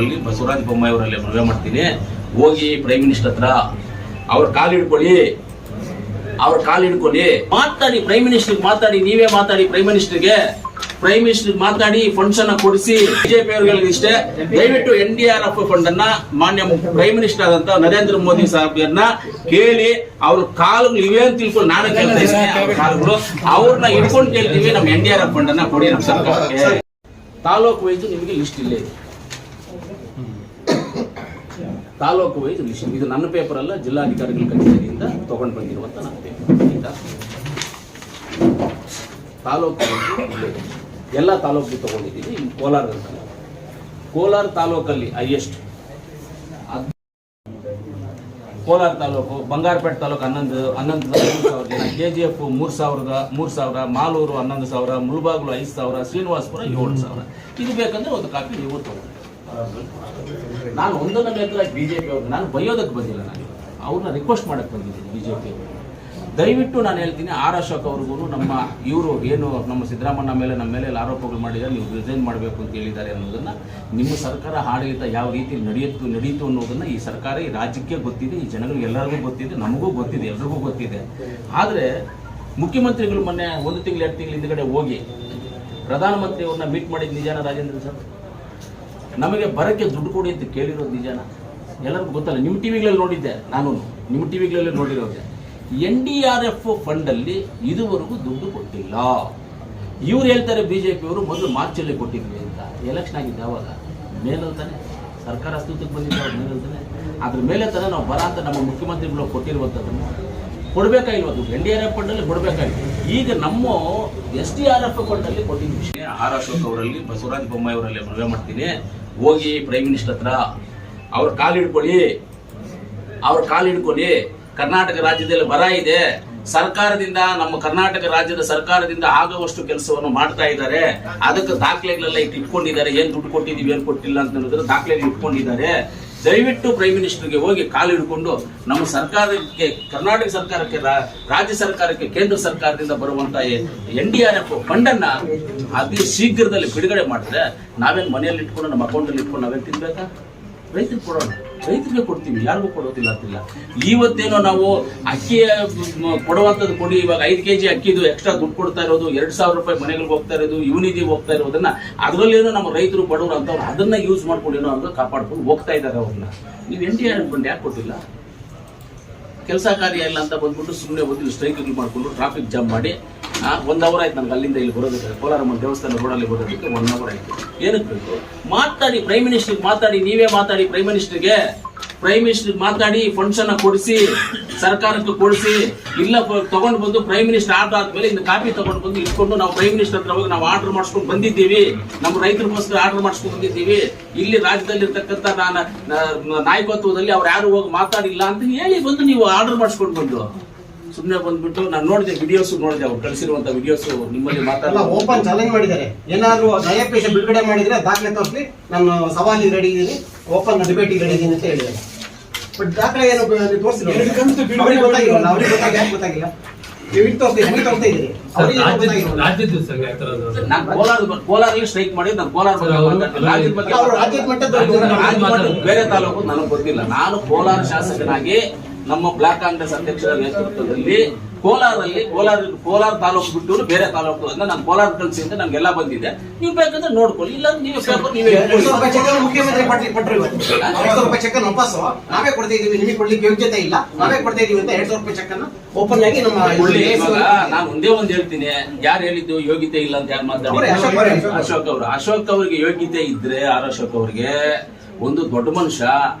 ಅವರಲ್ಲಿ ಬಸವರಾಜ ಬೊಮ್ಮಾಯಿ ಅವರಲ್ಲಿ ಮನವಿ ಮಾಡ್ತೀನಿ. ಹೋಗಿ ಪ್ರೈಮ್ ಮಿನಿಸ್ಟರ್ ಹತ್ರ ಅವ್ರ ಕಾಲು ಹಿಡ್ಕೊಳ್ಳಿ, ಮಾತಾಡಿ. ಪ್ರೈಮ್ ಮಿನಿಸ್ಟರ್ ಮಾತಾಡಿ, ನೀವೇ ಮಾತಾಡಿ. ಪ್ರೈಮ್ ಮಿನಿಸ್ಟರ್ ಮಾತಾಡಿ, ಫಂಡ್ಸ್ ಅನ್ನ ಕೊಡಿಸಿ. ಬಿಜೆಪಿ ಅವರಿಗೆ ಇಷ್ಟೇ, ದಯವಿಟ್ಟು NDRF ಫಂಡ್ ಅನ್ನ ಮಾನ್ಯ ಪ್ರೈಮ್ ಮಿನಿಸ್ಟರ್ ಆದಂತ ನರೇಂದ್ರ ಮೋದಿ ಸಾಹೇಬ್ರನ್ನ ಕೇಳಿ. ಅವ್ರ ಕಾಲುಗಳು ಇವೆ ಅಂತ ತಿಳ್ಕೊಂಡು ನಾನು ಕೇಳ್ತಾ ಇದ್ದೀನಿ. ಕಾಲುಗಳು ಅವ್ರನ್ನ ಹಿಡ್ಕೊಂಡು ಕೇಳ್ತೀವಿ, ನಮ್ಮ NDRF ಫಂಡ್ ಅನ್ನ ಕೊಡಿ ನಮ್ಮ ಸರ್ಕಾರಕ್ಕೆ. ತಾಲೂಕು ವೈಸ್ ನಿಮಗೆ ಲಿಸ್ಟ್ ಇಲ್ಲೇ ಇದೆ. ತಾಲೂಕು ವೈಸ್ ಲಿಸ್ಟ್ ಇದು ನನ್ನ ಪೇಪರ್ ಅಲ್ಲ, ಜಿಲ್ಲಾಧಿಕಾರಿಗಳ ಕಚೇರಿಯಿಂದ ತಗೊಂಡು ಬಂದಿರುವಂತ ನನ್ನ ಪೇಪರ್. ತಾಲೂಕು ಎಲ್ಲ ತಾಲೂಕು ತಗೊಂಡಿದ್ದೀವಿ. ಕೋಲಾರ ತಾಲೂಕಲ್ಲಿ ಹೈಯೆಸ್ಟ್. ಕೋಲಾರ ತಾಲೂಕು, ಬಂಗಾರಪೇಟೆ ತಾಲೂಕು 11,000 ಜನ, KGF 3,000, ಮಾಲೂರು 11,000, ಮುಳಬಾಗಿಲು 5,000, ಶ್ರೀನಿವಾಸಪುರ 7,000. ಇದು ಬೇಕಂದ್ರೆ ಒಂದು ಕಾಪಿ ನೀವು ತಗೊಂಡು. ನಾನು ಒಂದೊಂದು ನೇತ್ರ ಬಿಜೆಪಿ ಅವ್ರಿಗೆ ನಾನು ಬೈಯೋದಕ್ಕೆ ಬಂದಿಲ್ಲ, ನಾನು ಅವ್ರನ್ನ ರಿಕ್ವೆಸ್ಟ್ ಮಾಡಕ್ಕೆ ಬಂದಿದ್ದೀನಿ. ಬಿಜೆಪಿ ಅವರು ದಯವಿಟ್ಟು ನಾನು ಹೇಳ್ತೀನಿ, ಆರ್ ಅಶೋಕ್ ಅವ್ರಿಗೂ ಇವರು ಏನು ನಮ್ಮ ಸಿದ್ದರಾಮಣ್ಣ ಮೇಲೆ ನಮ್ಮ ಮೇಲೆ ಆರೋಪಗಳು ಮಾಡಿದ್ದಾರೆ, ನೀವು ರಿಸೈನ್ ಮಾಡಬೇಕು ಅಂತ ಹೇಳಿದ್ದಾರೆ ಅನ್ನೋದನ್ನ ನಿಮ್ಮ ಸರ್ಕಾರ ಆಡಳಿತ ಯಾವ ರೀತಿ ನಡೀತು ಅನ್ನೋದನ್ನ ಈ ಸರ್ಕಾರ ಈ ರಾಜ್ಯಕ್ಕೆ ಗೊತ್ತಿದೆ, ಈ ಜನಗಳಿಗೆ ಎಲ್ಲರಿಗೂ ಗೊತ್ತಿದೆ, ನಮಗೂ ಗೊತ್ತಿದೆ, ಎಲ್ರಿಗೂ ಗೊತ್ತಿದೆ. ಆದರೆ ಮುಖ್ಯಮಂತ್ರಿಗಳು ಮೊನ್ನೆ 1 ತಿಂಗಳು 2 ತಿಂಗಳ ಹಿಂದ್ಗಡೆ ಹೋಗಿ ಪ್ರಧಾನಮಂತ್ರಿ ಅವ್ರನ್ನ ಮೀಟ್ ಮಾಡಿದ ನಿಜಾನ ರಾಜೇಂದ್ರ ಸರ್? ನಮಗೆ ಬರಕ್ಕೆ ದುಡ್ಡು ಕೊಡಿ ಅಂತ ಕೇಳಿರೋದು ನಿಜಾನ? ಎಲ್ಲರಿಗೂ ಗೊತ್ತಲ್ಲ. ನಿಮ್ಮ ಟಿವಿಗಳಲ್ಲಿ ನೋಡಿದ್ದೆ, ನಾನು ನಿಮ್ಮ ಟಿವಿಗಳಲ್ಲಿ ನೋಡಿರೋದೆ. NDRF ಫಂಡಲ್ಲಿ ಇದುವರೆಗೂ ದುಡ್ಡು ಕೊಟ್ಟಿಲ್ಲ. ಇವ್ರು ಹೇಳ್ತಾರೆ ಬಿಜೆಪಿ ಅವರು ಮೊದಲು ಮಾರ್ಚಲ್ಲಿ ಕೊಟ್ಟಿದ್ವಿ ಅಂತ. ಎಲೆಕ್ಷನ್ ಆಗಿದ್ದೆ ಅವಾಗ ಮೇಲಲ್ಲಿ ತಾನೆ ಸರ್ಕಾರ ಅಸ್ತಿತ್ವಕ್ಕೆ ಬಂದಿದ್ದೆ, ಅವ್ರ ಮೇಲಲ್ಲಿ ತಾನೆ. ಅದ್ರ ಮೇಲೆ ತಾನೆ ನಾವು ಬರ ಅಂತ ನಮ್ಮ ಮುಖ್ಯಮಂತ್ರಿಗಳು ಕೊಟ್ಟಿರುವಂಥದ್ದನ್ನು ಕೊಡಬೇಕಾಗಿಲ್ವ ದುಡ್ಡು? NDRF ಫಂಡಲ್ಲಿ ಕೊಡಬೇಕಾಗಿತ್ತು. ಈಗ ನಮ್ಮ SDRF ಫಂಡಲ್ಲಿ ಕೊಟ್ಟಿದ್ವಿ. ಆರ್ ಅಶೋಕ್ ಅವರಲ್ಲಿ ಬಸವರಾಜ ಬೊಮ್ಮಾಯಿ ಅವರಲ್ಲಿ ಮನವಿ ಮಾಡ್ತೀನಿ, ಹೋಗಿ ಪ್ರೈಮ್ ಮಿನಿಸ್ಟರ್ ಹತ್ರ ಅವ್ರ ಕಾಲು ಹಿಡ್ಕೊಳ್ಳಿ. ಕರ್ನಾಟಕ ರಾಜ್ಯದಲ್ಲಿ ಬರ ಇದೆ, ಸರ್ಕಾರದಿಂದ ನಮ್ಮ ಕರ್ನಾಟಕ ರಾಜ್ಯದ ಸರ್ಕಾರದಿಂದ ಆಗುವಷ್ಟು ಕೆಲಸವನ್ನು ಮಾಡ್ತಾ ಇದ್ದಾರೆ. ಅದಕ್ಕೆ ದಾಖಲೆಗಳೆಲ್ಲ ಇಟ್ಕೊಂಡಿದ್ದಾರೆ, ಏನ್ ದುಡ್ಡು ಕೊಟ್ಟಿದೀವಿ ಏನ್ ಕೊಟ್ಟಿಲ್ಲ ಅಂತ ಅನ್ನೋದ್ರ ದಾಖಲೆಗಳು ಇಟ್ಕೊಂಡಿದ್ದಾರೆ. ದಯವಿಟ್ಟು ಪ್ರೈಮ್ ಮಿನಿಸ್ಟರ್ಗೆ ಹೋಗಿ ಕಾಲು ಹಿಡ್ಕೊಂಡು ನಮ್ಮ ಸರ್ಕಾರಕ್ಕೆ, ಕರ್ನಾಟಕ ಸರ್ಕಾರಕ್ಕೆ, ರಾಜ್ಯ ಸರ್ಕಾರಕ್ಕೆ, ಕೇಂದ್ರ ಸರ್ಕಾರದಿಂದ ಬರುವಂತ NDRF ಫಂಡ್ ಅನ್ನ ಅತಿ ಶೀಘ್ರದಲ್ಲಿ ಬಿಡುಗಡೆ ಮಾಡಿದ್ರೆ ನಾವೇನು ಮನೆಯಲ್ಲಿ ಇಟ್ಕೊಂಡು ನಮ್ಮ ಅಕೌಂಟಲ್ಲಿ ಇಟ್ಕೊಂಡು ನಾವೇನು ತಿನ್ಬೇಕಾ? ರೈತರಿಗೆ ಕೊಡೋಣ, ರೈತರಿಗೆ ಕೊಡ್ತೀವಿ, ಯಾರಿಗೂ ಕೊಡೋದಿಲ್ಲ ಅಂತಿಲ್ಲ. ಇವತ್ತೇನೋ ನಾವು ಅಕ್ಕಿ ಕೊಡುವಂಥದ್ದು ಕೊಡಿ, ಇವಾಗ 5 kg ಅಕ್ಕಿದು ಎಕ್ಸ್ಟ್ರಾ ದುಡ್ಡು ಕೊಡ್ತಾ ಇರೋದು, 2,000 ರೂಪಾಯಿ ಮನೆಗಳಿಗೆ ಹೋಗ್ತಾ ಇರೋದು, ಯುನಿಧಿಗೆ ಹೋಗ್ತಾ ಇರೋದನ್ನ ಅದರಲ್ಲೇನೋ ನಮ್ಮ ರೈತರು ಬಡವರು ಅಂತವ್ರು ಅದನ್ನ ಯೂಸ್ ಮಾಡ್ಕೊಂಡು ಏನೋ ಅವ್ರಿಗೆ ಕಾಪಾಡ್ಕೊಂಡು ಹೋಗ್ತಾ ಇದ್ದಾರೆ. ಅವ್ರನ್ನ ನೀವು NDRF ಫಂಡ್ ಯಾಕೆ ಕೊಟ್ಟಿಲ್ಲ? ಕೆಲಸ ಕಾರ್ಯ ಇಲ್ಲ ಅಂತ ಬಂದ್ಬಿಟ್ಟು ಸುಮ್ಮನೆ ಬಂದು ಸ್ಟ್ರೈಕ್ಗಳು ಮಾಡಿಕೊಂಡು ಟ್ರಾಫಿಕ್ ಜಾಮ್ ಮಾಡಿ 1 ಅವರ್ ಆಯ್ತು ನನಗೆ ಅಲ್ಲಿಂದ ಇಲ್ಲಿ ಬರೋದಕ್ಕೆ, ಕೋಲಾರಮ್ಮ ದೇವಸ್ಥಾನ ರೋಡಲ್ಲಿ ಬರೋದಕ್ಕೆ 1 ಅವರ್ ಆಯ್ತು. ಏನಕ್ಕೆ ಬೇಕು? ಮಾತಾಡಿ, ಪ್ರೈಮ್ ಮಿನಿಸ್ಟರ್ ಮಾತಾಡಿ, ನೀವೇ ಮಾತಾಡಿ. ಪ್ರೈಮ್ ಮಿನಿಸ್ಟರ್ ಮಾತಾಡಿ, ಫಂಡ್ಸ್ ಅನ್ನ ಕೊಡಿಸಿ, ಸರ್ಕಾರಕ್ಕೆ ಕೊಡಿಸಿ. ಇಲ್ಲ ತಗೊಂಡು ಬಂದು ಪ್ರೈಮ್ ಮಿನಿಸ್ಟರ್ ಆರ್ಡರ್ ಆದ್ಮೇಲೆ ಇನ್ನು ಕಾಪಿ ತಗೊಂಡು ಬಂದು ಇಟ್ಕೊಂಡು ನಾವು ಪ್ರೈಮ್ ಮಿನಿಸ್ಟರ್ ಹತ್ರ ಹೋಗಿ ನಾವು ಆರ್ಡರ್ ಮಾಡಿಸ್ಕೊಂಡು ಬಂದಿದ್ದೀವಿ, ನಮ್ಮ ರೈತರಿಗೋಸ್ಕರ ಆರ್ಡರ್ ಮಾಡಿಸ್ಕೊಂಡು ಬಂದಿದ್ದೀವಿ. ಇಲ್ಲಿ ರಾಜ್ಯದಲ್ಲಿ ಇರ್ತಕ್ಕಂಥ ನಾಯಕತ್ವದಲ್ಲಿ ಅವ್ರು ಯಾರು ಹೋಗಿ ಮಾತಾಡಿಲ್ಲ ಅಂತ ಹೇಳಿ ಬಂದು ನೀವು ಆರ್ಡರ್ ಮಾಡಿಸ್ಕೊಂಡು ಬಂದು ಸುಮ್ಮನೆ ಬಂದ್ಬಿಟ್ಟು ನಾನು ನೋಡಿದೆ, ವಿಡಿಯೋಸ್ ನೋಡಿದೆ, ಅವ್ರು ಕಳಿಸಿರುವಂತ ವಿಡಿಯೋಸ್ ನಿಮ್ಮಲ್ಲಿ ಮಾತಾಡಲ್ಲ. ಓಪನ್ ಚಾಲೆಂಜ್ ಮಾಡಿದ್ದಾರೆ. ಏನಾದ್ರು ನಯಪೇಶ ಬಿಡುಗಡೆ ಮಾಡಿದ್ರೆ ದಾಖಲೆ ತೋರಿಸಿ, ನಾನು ಸವಾಲಿಗೆ ರೆಡಿ ಇದ್ದೀನಿ, ಓಪನ್ ಡಿಬೇಟಿಗೆ ರೆಡಿ ಇದ್ದೀನಿ ಅಂತ ಹೇಳಿದ್ದಾರೆ. ಬಟ್ ದಾಖಲೆ ಏನು ತೋರಿಸಿಲ್ಲ, ಅವ್ರಿಗೆ ಗೊತ್ತಾಗಿಲ್ಲ. ನಾನು ಕೋಲಾರಲ್ಲಿ ಸ್ಟ್ರೈಕ್ ಮಾಡಿ ನಾನು ಕೋಲಾರ ಬೇರೆ ತಾಲೂಕು ನನಗೆ ಗೊತ್ತಿಲ್ಲ. ನಾನು ಕೋಲಾರ ಶಾಸಕನಾಗಿ ನಮ್ಮ ಬ್ಲಾಕ್ ಕಾಂಗ್ರೆಸ್ ಅಧ್ಯಕ್ಷರ ನೇತೃತ್ವದಲ್ಲಿ ಕೋಲಾರ ತಾಲೂಕು ಬಿಟ್ಟು ಬೇರೆ ತಾಲೂಕು ಅಂದ್ರೆ ನಾನು ಕೋಲಾರ ಕಳಿಸಿ ಅಂತ ನಮ್ಗೆಲ್ಲ ಬಂದಿದೆ. ನೀವು ಬೇಕಂದ್ರೆ ನೋಡ್ಕೊಳ್ಳಿ, ಇಲ್ಲ ನೀವೇ ಪೇಪರ್ ನೀವೇ ಮುಖ್ಯಮಂತ್ರಿ ವಾಪಸ್ ನಾವೇ ಕೊಡ್ತಾ ಇದೀವಿ, ನಿಮಗೆ ಕೊಡ್ಲಿಕ್ಕೆ ಯೋಗ್ಯತೆ ಇಲ್ಲ, ನಾವೇ ಕೊಡ್ತಾ ಇದೀವಿ ಅಂತ 2,000 ರೂಪಾಯಿ ಚೆಕ್ ಅನ್ನ ಓಪನ್ ಆಗಿ ನಮ್ಮ ನಾನು ಒಂದೇ ಒಂದು ಹೇಳ್ತೀನಿ. ಯಾರು ಹೇಳಿದ್ದು ಯೋಗ್ಯತೆ ಇಲ್ಲ ಅಂತ ಯಾರು ಮಾತಾಡ್ತಾರೆ? ಅಶೋಕ್ ಅವರಿಗೆ ಯೋಗ್ಯತೆ ಇದ್ರೆ, ಆರ್ ಅಶೋಕ್ ಅವರಿಗೆ ಒಂದು ದೊಡ್ಡ ಮನುಷ್ಯ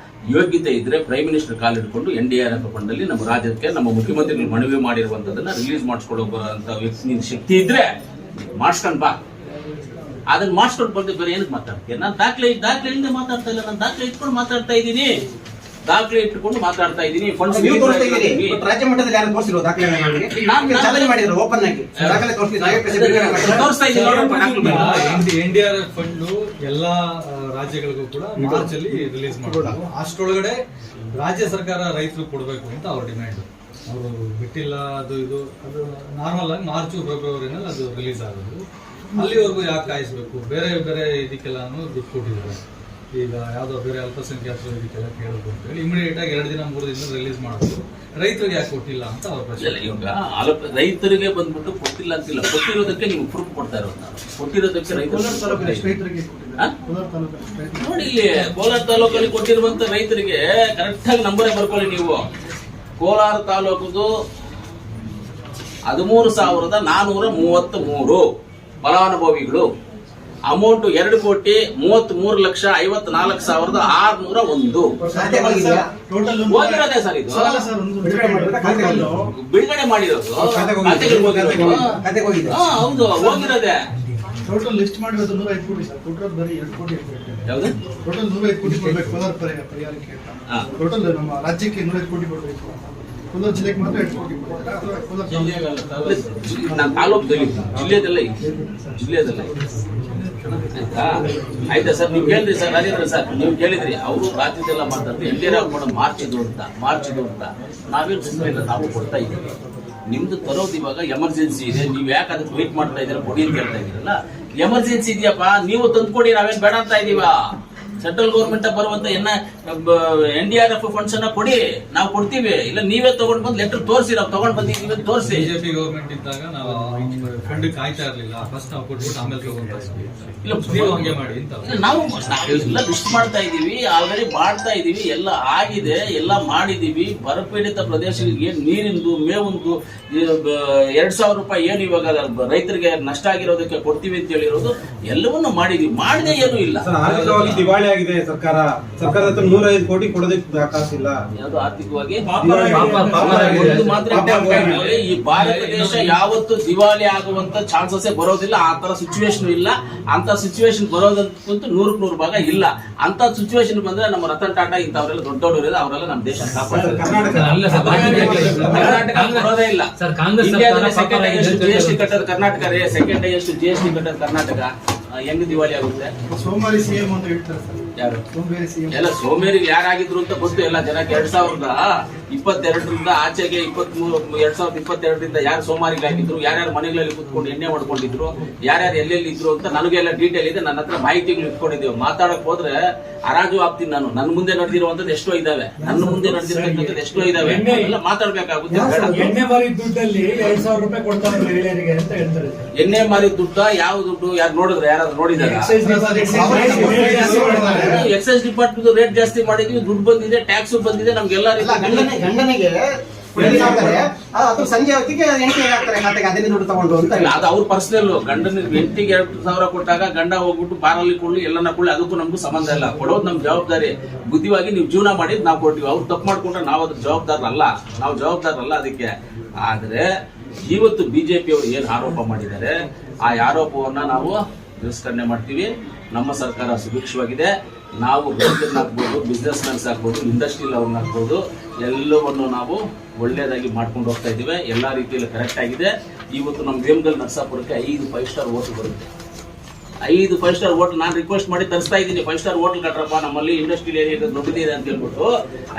ಯೋಗ್ಯತೆ ಇದ್ರೆ ಪ್ರೈಮ್ ಮಿನಿಸ್ಟರ್ ಕಾಲ್ ಹಿಡ್ಕೊಂಡು NDRF ಫಂಡ್ ಅಲ್ಲಿ ನಮ್ಮ ರಾಜ್ಯಕ್ಕೆ ನಮ್ಮ ಮುಖ್ಯಮಂತ್ರಿಗಳು ಮನವಿ ಮಾಡಿರುವಂತದನ್ನ ರಿಲೀಸ್ ಮಾಡಿಸ್ಕೊಳ್ಳೋ ವ್ಯಕ್ತಿ ಶಕ್ತಿ ಇದ್ರೆ ಮಾಡಿಸ್ಕೊಂಡ್ ಬಾ. ಅದನ್ನ ಮಾಡಿಸ್ಕೊಂಡು ಬಂದು ಬೇರೆ ಏನಕ್ಕೆ ಮಾತಾಡ್ತೀಯ? ನಾನು ದಾಖಲೆಯಿಂದ ಮಾತಾಡ್ತಾ ಇಲ್ಲ, ನಾನು ದಾಖಲೆ ಇಟ್ಕೊಂಡು ಮಾತಾಡ್ತಾ ಇದ್ದೀನಿ. ದಾಖಲೆ ಇಟ್ಟುಕೊಂಡು ಮಾತಾಡ್ತಾ ಇದ್ದೀನಿ. ರಾಜ್ಯ ಮಟ್ಟದಲ್ಲಿ ಯಾರು ತೋರಿಸಿರೋ ದಾಖಲೆ ಚಾಲೆಂಜ್ ಮಾಡಿದ್ರು ಓಪನ್ ಆಗಿ ದಾಖಲೆ ತೋರಿಸ್ತಾ ಇದ್ದೀನಿ. NDRF ಫಂಡ್ ಎಲ್ಲಾ ರಾಜ್ಯಗಳಿಗೂ ಕೂಡ ಮಾರ್ಚ್ ಅಲ್ಲಿ ರಿಲೀಸ್ ಮಾಡಬೇಕು. ಅಷ್ಟೊಳಗಡೆ ರಾಜ್ಯ ಸರ್ಕಾರ ರೈತರು ಕೊಡಬೇಕು ಅಂತ ಅವ್ರ ಡಿಮ್ಯಾಂಡ್. ಅವರು ಬಿಟ್ಟಿಲ್ಲ, ಅದು ನಾರ್ಮಲ್ ಆಗಿ ಮಾರ್ಚ್ ಫೆಬ್ರವರಿನಲ್ಲಿ ಅದು ರಿಲೀಸ್ ಆಗೋದು. ಅಲ್ಲಿವರೆಗೂ ಯಾಕೆ ಕಾಯಿಸ್ಬೇಕು? ಬೇರೆ ಇದಕ್ಕೆಲ್ಲ ದುಡ್ಡು ಕೊಟ್ಟಿದ್ದಾರೆ. ಈಗ ಯಾವುದೋ ಬೇರೆ ಅಲ್ಪಸಂಖ್ಯಾತರು ಇದಕ್ಕೆಲ್ಲ ಕೇಳಬೇಕು ಅಂತ ಹೇಳಿ ಇಮಿಡಿಯೇಟ್ ಆಗಿ 2 ದಿನ 3 ದಿನ ರಿಲೀಸ್ ಮಾಡೋದು, ರೈತರಿಗೆ ಯಾಕೆ ಕೊಟ್ಟಿಲ್ಲ ಅಂತ ಅವ್ರ ಪ್ರಶ್ನೆ. ಇವಾಗ ರೈತರಿಗೆ ಬಂದ್ಬಿಟ್ಟು ಕೊಟ್ಟಿಲ್ಲ ಅಂತಿಲ್ಲ, ಕೊಟ್ಟಿರೋದಕ್ಕೆ ನೀವು ಪ್ರೂಫ್ ಕೊಡ್ತಾ ಇರೋದು. ನಾನು ಕೊಟ್ಟಿರೋದಕ್ಕೆ ರೈತರಿಗೆ ನೋಡಿ, ಇಲ್ಲಿ ಕೋಲಾರ ತಾಲೂಕಲ್ಲಿ ಕೊಟ್ಟಿರುವಂತ ರೈತರಿಗೆ ಕರೆಕ್ಟ್ ಆಗಿ ನಂಬರೇ ಬರ್ಕೊಳ್ಳಿ ನೀವು. ಕೋಲಾರ ತಾಲೂಕದು 13,433 ಫಲಾನುಭವಿಗಳು, ಅಮೌಂಟ್ 2,33,54,601 ಹೋಗಿರೋದೇ ಸರ್. ಇದು ಬಿಡುಗಡೆ ಮಾಡಿರೋದು ಹೌದು, ಹೋಗಿರೋದೆ. ಟೋಟಲ್ ಲಿಸ್ಟ್ ಮಾಡಿರೋದು 105 ಕೋಟಿ ಸರ್. ಟೋಟಲ್ ಬರೀ 2 ಕೋಟಿ ಯಾವುದು ಟೋಟಲ್ 105 ಕೋಟಿ ಕೊಡ್ಬೇಕು ಕೋಲಾರ ಪರಿಹಾರಕ್ಕೆ. ಟೋಟಲ್ ನಮ್ಮ ರಾಜ್ಯಕ್ಕೆ 105 ಕೋಟಿ ಕೊಡಬೇಕು. ಕೋಲಾರ ಜಿಲ್ಲೆಗೆ ಮಾತ್ರ 2 ಕೋಟಿ ನಾನು ತಾಲೂಕಲ್ಲಿ ಜಿಲ್ಲೆದಲ್ಲ ಆಯ್ತಾ ಸರ್. ನೀವು ಕೇಳಿದ್ರಿ ಸರ್, ರಾಜೇಂದ್ರ ಸರ್, ನೀವು ಕೇಳಿದ್ರಿ. ಅವರು ರಾಜ್ಯದೆಲ್ಲ ಮಾತಾಡ್ತಾರೆ ಯಡಿಯೂರಪ್ಪ ಮಾರ್ಚ್ ಇದು ಅಂತ ನಾವೇನು ಸುಮ್ಮನೆ ನಾವು ಕೊಡ್ತಾ ಇದ್ದೀವಿ. ನಿಮ್ದು ತರೋದು ಇವಾಗ ಎಮರ್ಜೆನ್ಸಿ ಇದೆ, ನೀವ್ ಯಾಕೆ ಅದಕ್ಕೆ ವೇಟ್ ಮಾಡ್ತಾ ಇದ್ದೀರಾ, ಕೊಡಿ ಅಂತ ಕೇಳ್ತಾ ಇದೀರಲ್ಲ. ಎಮರ್ಜೆನ್ಸಿ ಇದೆಯಪ್ಪ, ನೀವು ತಂದ್ಕೊಡಿ, ನಾವೇನ್ ಬೇಡ ಅಂತ ಇದೀವ. ಸೆಂಟ್ರಲ್ ಗೌರ್ಮೆಂಟ್ ಬರುವಂತ NDRF ಫಂಡ್ಸ್ ಅನ್ನ ಕೊಡಿ, ನಾವು ಕೊಡ್ತೀವಿ. ಇಲ್ಲ ನೀವೇ ತಗೊಂಡ್ ಬಂದು ಲೆಟರ್ ತೋರಿಸಿ, ನಾವು ತಗೊಂಡ್ ಬಂದಿದ್ದೀವಿ ತೋರಿಸಿ. ಬಿಜೆಪಿ ಗೌರ್ಮೆಂಟ್ ಇದ್ದಾಗ ನಾವು ಫಂಡ್ ಕಾಯ್ತಾ ಇರ್ಲಿಲ್ಲ, ಫಸ್ಟ್ ನಾವು ಕೊಟ್ಬಿಟ್ಟು ಆಮೇಲೆ ತಗೊಂಡ್ತಾ ಇದ್ವಿ. ಹಂಗೆ ಮಾಡಿ ಅಂತ ನಾವು ಎಲ್ಲ ಲಿಸ್ಟ್ ಮಾಡ್ತಾ ಇದೀವಿ, ಆಲ್ರೆಡಿ ಮಾಡ್ತಾ ಇದೀವಿ, ಎಲ್ಲ ಆಗಿದೆ, ಎಲ್ಲ ಮಾಡಿದೀವಿ. ಬರಪೀಡಿತ ಪ್ರದೇಶಗಳಿಗೆ ನೀರಿಂದು, ಮೇವೊಂದು 2,000 ರೂಪಾಯಿ ಏನು ಇವಾಗ ರೈತರಿಗೆ ನಷ್ಟ ಆಗಿರೋದಕ್ಕೆ ಕೊಡ್ತೀವಿ ಅಂತ ಹೇಳಿರೋದು ಎಲ್ಲವನ್ನೂ ಮಾಡಿದೀವಿ. ಮಾಡದೆ ಏನೂ ಇಲ್ಲ. ದಿವಾಳಿ ಆಗಿದೆ ಸರ್ಕಾರದ ಹತ್ರ 105 ಕೋಟಿ ಕೊಡೋದಕ್ಕೆ ಕಾಸಿಲ್ಲ. ಯಾವುದು ಆರ್ಥಿಕವಾಗಿ ಈ ಭಾರತ ದೇಶ ಯಾವತ್ತು ದಿವಾಳಿ ಆಗುವಂತ ಚಾನ್ಸಸ್ ಬರೋದಿಲ್ಲ. ಆ ತರ ಸಿಚುವೇಶನ್ ಇಲ್ಲ. ಅಂತ ಸಿಚುವೇಶನ್ ಬರೋದಂತೂ 100ಕ್ಕೆ 100 ಭಾಗ ಇಲ್ಲ. ಅಂತ ಸಿಚುವೇಶನ್ ಬಂದ್ರೆ ನಮ್ಮ ರತನ್ ಟಾಟಾ ಇಂಥವರೆಲ್ಲ ದೊಡ್ಡವರು ಅವರೆಲ್ಲ ನಮ್ಮ ದೇಶ ಬರೋದೇ ಇಲ್ಲ. ಸೆಕೆಂಡ್ ಹೈಯೆಸ್ಟ್ GST ಕಟ್ಟೋದು ಕರ್ನಾಟಕ ರೇ. ಸೆಕೆಂಡ್ ಹೈಯೆಸ್ಟ್ GST ಕಟ್ಟೋದು ಕರ್ನಾಟಕ. ಹೆಂಗ್ ದಿವಾಳಿ ಆಗುತ್ತೆ? ಸೋಮಾರಿ ಸಿಎಂ ಅಂತ ಹೇಳ್ತಾರೆ ಸರ್. ಯಾರು ಸೋಮಾರಿ ಸಿಎಂ? ಎಲ್ಲ ಸೋಮೇರಿಗೆ ಯಾರಾಗಿದ್ರು ಅಂತ ಗೊತ್ತು ಎಲ್ಲ ಜನಕ್ಕೆ. 2022ರಿಂದ ಆಚೆಗೆ 2022ರಿಂದ ಯಾರು ಸೋಮಾರಿಗಾಗಿದ್ರು, ಯಾರ್ಯಾರು ಮನೆಗಳಲ್ಲಿ ಕುತ್ಕೊಂಡು ಎಣ್ಣೆ ಮಾಡ್ಕೊಂಡಿದ್ರು, ಯಾರ್ಯಾರು ಎಲ್ಲೆಲ್ಲಿ ಇದ್ರು ಅಂತ ನನಗೆಲ್ಲ ಡೀಟೇಲ್ ಇದೆ. ನನ್ನ ಹತ್ರ ಮಾಹಿತಿಗಳು ಇಟ್ಕೊಂಡಿದ್ದೀವಿ. ಮಾತಾಡಕ್ ಹೋದ್ರೆ ಹರಾಜು ಆಗ್ತೀನಿ ನಾನು. ನನ್ನ ಮುಂದೆ ನಡೆದಿರುವಂತದ್ದು ಎಷ್ಟೋ ಇದಾವೆ, ನನ್ನ ಮುಂದೆ ನಡೆದಿರುವಂತದ್ದು ಎಷ್ಟೋ ಇದಾವೆ, ಎಲ್ಲ ಮಾತಾಡ್ಬೇಕಾಗುತ್ತೆ. ಎಣ್ಣೆ ಮಾರಿ ದುಡ್ಡಲ್ಲಿ 2,000 ರೂಪಾಯಿ ಕೊಡ್ತಾರೆ ಮಹಿಳೆಯರಿಗೆ ಅಂತ ಹೇಳ್ತಾರೆ. ಎಣ್ಣೆ ಮಾರಿ ದುಡ್ಡ ಯಾವ ದುಡ್ಡು? ಯಾರು ನೋಡಿದ್ರೆ, ಯಾರಾದ್ರೂ ನೋಡಿದಾರೆ? ಎಕ್ಸೈಸ್ ಡಿಪಾರ್ಟ್ಮೆಂಟ್ ರೇಟ್ ಜಾಸ್ತಿ ಮಾಡಿದ್ವಿ, ದುಡ್ಡು ಬಂದಿದೆ, ಟ್ಯಾಕ್ಸ್ ಬಂದಿದೆ, ನಮ್ಗೆಲ್ಲ ಗಂಡನಿಗೆ ಅದು ಸಂಜೆ ಹೊತ್ತಿಗೆ ಎಂಟಿಗೆ ಹಾಕ್ತಾರೆ ಖಾತೆಗೆ, ಅದನ್ನೇ ದುಡ್ಡು ತಗೊಂಡು ಅಂತ. ಅದು ಅವ್ರ ಪರ್ಸನಲ್. ಗಂಡನಿಗೆ ಎಂಟಿಗೆ 2,000 ಕೊಟ್ಟಾಗ ಗಂಡ ಹೋಗ್ಬಿಟ್ಟು ಬಾರಲ್ಲಿ ಕೊಳ್ಳಿ ಎಲ್ಲನ ಕೊಳ್ಳಿ, ಅದಕ್ಕೂ ನಮ್ಗೂ ಸಂಬಂಧ ಇಲ್ಲ. ಕೊಡೋದು ನಮ್ ಜವಾಬ್ದಾರಿ. ಬುದ್ಧಿವಾಗಿ ನೀವು ಜೀವನ ಮಾಡಿದ್ ನಾವು ಕೊಡ್ತೀವಿ. ಅವ್ರು ತಪ್ಪು ಮಾಡ್ಕೊಂಡ್ರೆ ನಾವು ಅದ್ರ ಜವಾಬ್ದಾರಲ್ಲ, ಅದಕ್ಕೆ. ಆದ್ರೆ ಇವತ್ತು ಬಿಜೆಪಿ ಅವರು ಏನ್ ಆರೋಪ ಮಾಡಿದ್ದಾರೆ, ಆ ಆರೋಪವನ್ನ ನಾವು ತಿರಸ್ಕರಣೆ ಮಾಡ್ತೀವಿ. ನಮ್ಮ ಸರ್ಕಾರ ಸುಭಿಕ್ಷವಾಗಿದೆ. ನಾವು ರೈತರನ್ನಾಗ್ಬೋದು, ಬಿಸ್ನೆಸ್ ಮ್ಯಾನ್ಸ್ ಆಗ್ಬೋದು, ಇಂಡಸ್ಟ್ರಿಯಲ್ ಅವ್ರನ್ನ ಆಗ್ಬೋದು, ಎಲ್ಲವನ್ನು ನಾವು ಒಳ್ಳೇದಾಗಿ ಮಾಡ್ಕೊಂಡು ಹೋಗ್ತಾ ಇದ್ದೀವಿ. ಎಲ್ಲ ರೀತಿಯಲ್ಲಿ ಕರೆಕ್ಟ್ ಆಗಿದೆ. ಇವತ್ತು ನಮ್ಮ ವೇಮಗಲ್ ನರಸಾಪುರಕ್ಕೆ 5 5 ಸ್ಟಾರ್ ಹೋಟೆಲ್ ಬರುತ್ತೆ. 5 5 ಸ್ಟಾರ್ ಹೋಟೆಲ್ ನಾನು ರಿಕ್ವೆಸ್ಟ್ ಮಾಡಿ ತರಿಸ್ತಾ ಇದ್ದೀನಿ. 5 ಸ್ಟಾರ್ ಹೋಟೆಲ್ ಕಟ್ರಪ್ಪ, ನಮ್ಮಲ್ಲಿ ಇಂಡಸ್ಟ್ರಿಯಲ್ ಏರಿಯಾ ದೊಡ್ಡದಿದೆ ಅಂತ ಹೇಳ್ಬಿಟ್ಟು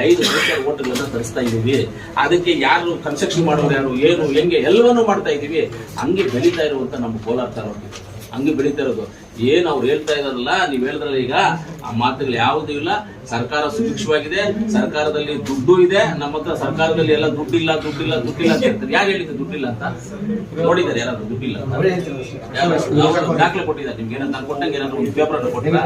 5 5 ಸ್ಟಾರ್ ಹೋಟೆಲ್ ಅನ್ನ ತರಿಸ್ತಾ ಇದ್ದೀವಿ. ಅದಕ್ಕೆ ಯಾರು ಕನ್ಸ್ಟ್ರಕ್ಷನ್ ಮಾಡೋರು, ಯಾರು, ಏನು, ಹೆಂಗೆ, ಎಲ್ಲವನ್ನೂ ಮಾಡ್ತಾ ಇದ್ದೀವಿ. ಹಂಗೆ ಬೆಳೀತಾ ಇರುವಂತ ನಮ್ಮ ಕೋಲಾರ ತಾಲೂಕು ಹಂಗೆ ಬೆಳೀತಾ ಇರೋದು. ಏನು ಅವ್ರು ಹೇಳ್ತಾ ಇದಾರಲ್ಲ, ನೀವ್ ಹೇಳಿದ್ರಲ್ಲ ಈಗ, ಆ ಮಾತುಗಳು ಯಾವುದೂ ಇಲ್ಲ. ಸರ್ಕಾರ ಸುಭಿಕ್ಷವಾಗಿದೆ. ಸರ್ಕಾರದಲ್ಲಿ ದುಡ್ಡು ಇದೆ. ನಮ್ಮ ಹತ್ರ ಸರ್ಕಾರದಲ್ಲಿ ಎಲ್ಲ ದುಡ್ಡಿಲ್ಲ ಅಂತ ಹೇಳ್ತಾರೆ. ಯಾರು ಹೇಳಿದ್ರು ದುಡ್ಡಿಲ್ಲ ಅಂತ? ನೋಡಿದ್ದಾರೆ ಯಾರಾದ್ರೂ ದುಡ್ಡಿಲ್ಲ ಅಂತ? ದಾಖಲೆ ಕೊಟ್ಟಿದ್ದಾರೆ ನಿಮ್ಗೆ? ಏನಂತ ನಾನು ಕೊಟ್ಟಂಗೆ ಏನಾದ್ರು ಒಂದು ಪೇಪರ್ ಅನ್ನು ಕೊಟ್ಟಿಲ್ಲ.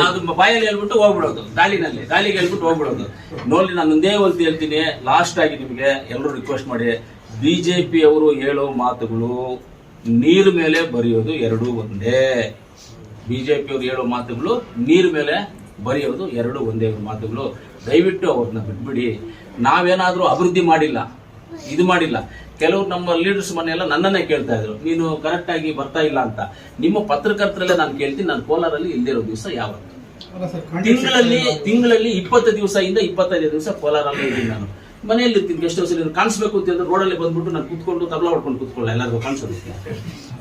ಅದು ಬಾಯಲ್ಲಿ ಹೇಳ್ಬಿಟ್ಟು ಹೋಗ್ಬಿಡೋದು, ಗಾಲಿಗೆ ಹೇಳ್ಬಿಟ್ಟು ಹೋಗ್ಬಿಡೋದು. ನೋಡಿ, ನಾನು ಒಂದೇ ಒಂದು ಹೇಳ್ತೀನಿ ಲಾಸ್ಟ್ ಆಗಿ ನಿಮ್ಗೆ ಎಲ್ಲರೂ ರಿಕ್ವೆಸ್ಟ್ ಮಾಡಿ. ಬಿಜೆಪಿ ಅವರು ಹೇಳೋ ಮಾತುಗಳು ನೀರ್ ಮೇಲೆ ಬರೆಯೋದು ಎರಡೂ ಒಂದೇ. ಬಿಜೆಪಿ ಅವರು ಹೇಳೋ ಮಾತುಗಳು ನೀರ್ ಮೇಲೆ ಬರೆಯೋದು ಎರಡೂ ಒಂದೇ ಮಾತುಗಳು. ದಯವಿಟ್ಟು ಅವ್ರನ್ನ ಬಿಟ್ಬಿಡಿ. ನಾವೇನಾದ್ರೂ ಅಭಿವೃದ್ಧಿ ಮಾಡಿಲ್ಲ, ಇದು ಮಾಡಿಲ್ಲ. ಕೆಲವರು ನಮ್ಮ ಲೀಡರ್ಸ್ ಮನೆಯೆಲ್ಲ ನನ್ನನ್ನೇ ಕೇಳ್ತಾ ಇದ್ರು, ನೀನು ಕರೆಕ್ಟ್ ಆಗಿ ಬರ್ತಾ ಇಲ್ಲ ಅಂತ. ನಿಮ್ಮ ಪತ್ರಕರ್ತರಲ್ಲೇ ನಾನು ಕೇಳ್ತೀನಿ, ನಾನು ಕೋಲಾರಲ್ಲಿ ಇಲ್ದಿರೋ ದಿವಸ ಯಾವತ್ತು? ತಿಂಗಳಲ್ಲಿ 20 ದಿವಸದಿಂದ 25 ದಿವಸ ಕೋಲಾರಲ್ಲಿ ಇದ್ದೀನಿ. ನಾನು ಮನೆಯಲ್ಲಿ ಇರ್ತೀನಿ, ಗೆಸ್ಟ್ ಹೌಸ್ ಅಲ್ಲಿ. ಕಾಣಿಸ್ಬೇಕು ಅಂತ ಹೇಳಿದ್ರೆ ರೋಡಲ್ಲಿ ಬಂದ್ಬಿಟ್ಟು ನಾನು ಕುತ್ಕೊಂಡು ತಬಲಾ ಹೊಡ್ಕೊಂಡು ಕುತ್ಕೊಳ್ಳ. ಎಲ್ಲರಿಗೂ ಕಾಣಿಸೋದಕ್ಕೆ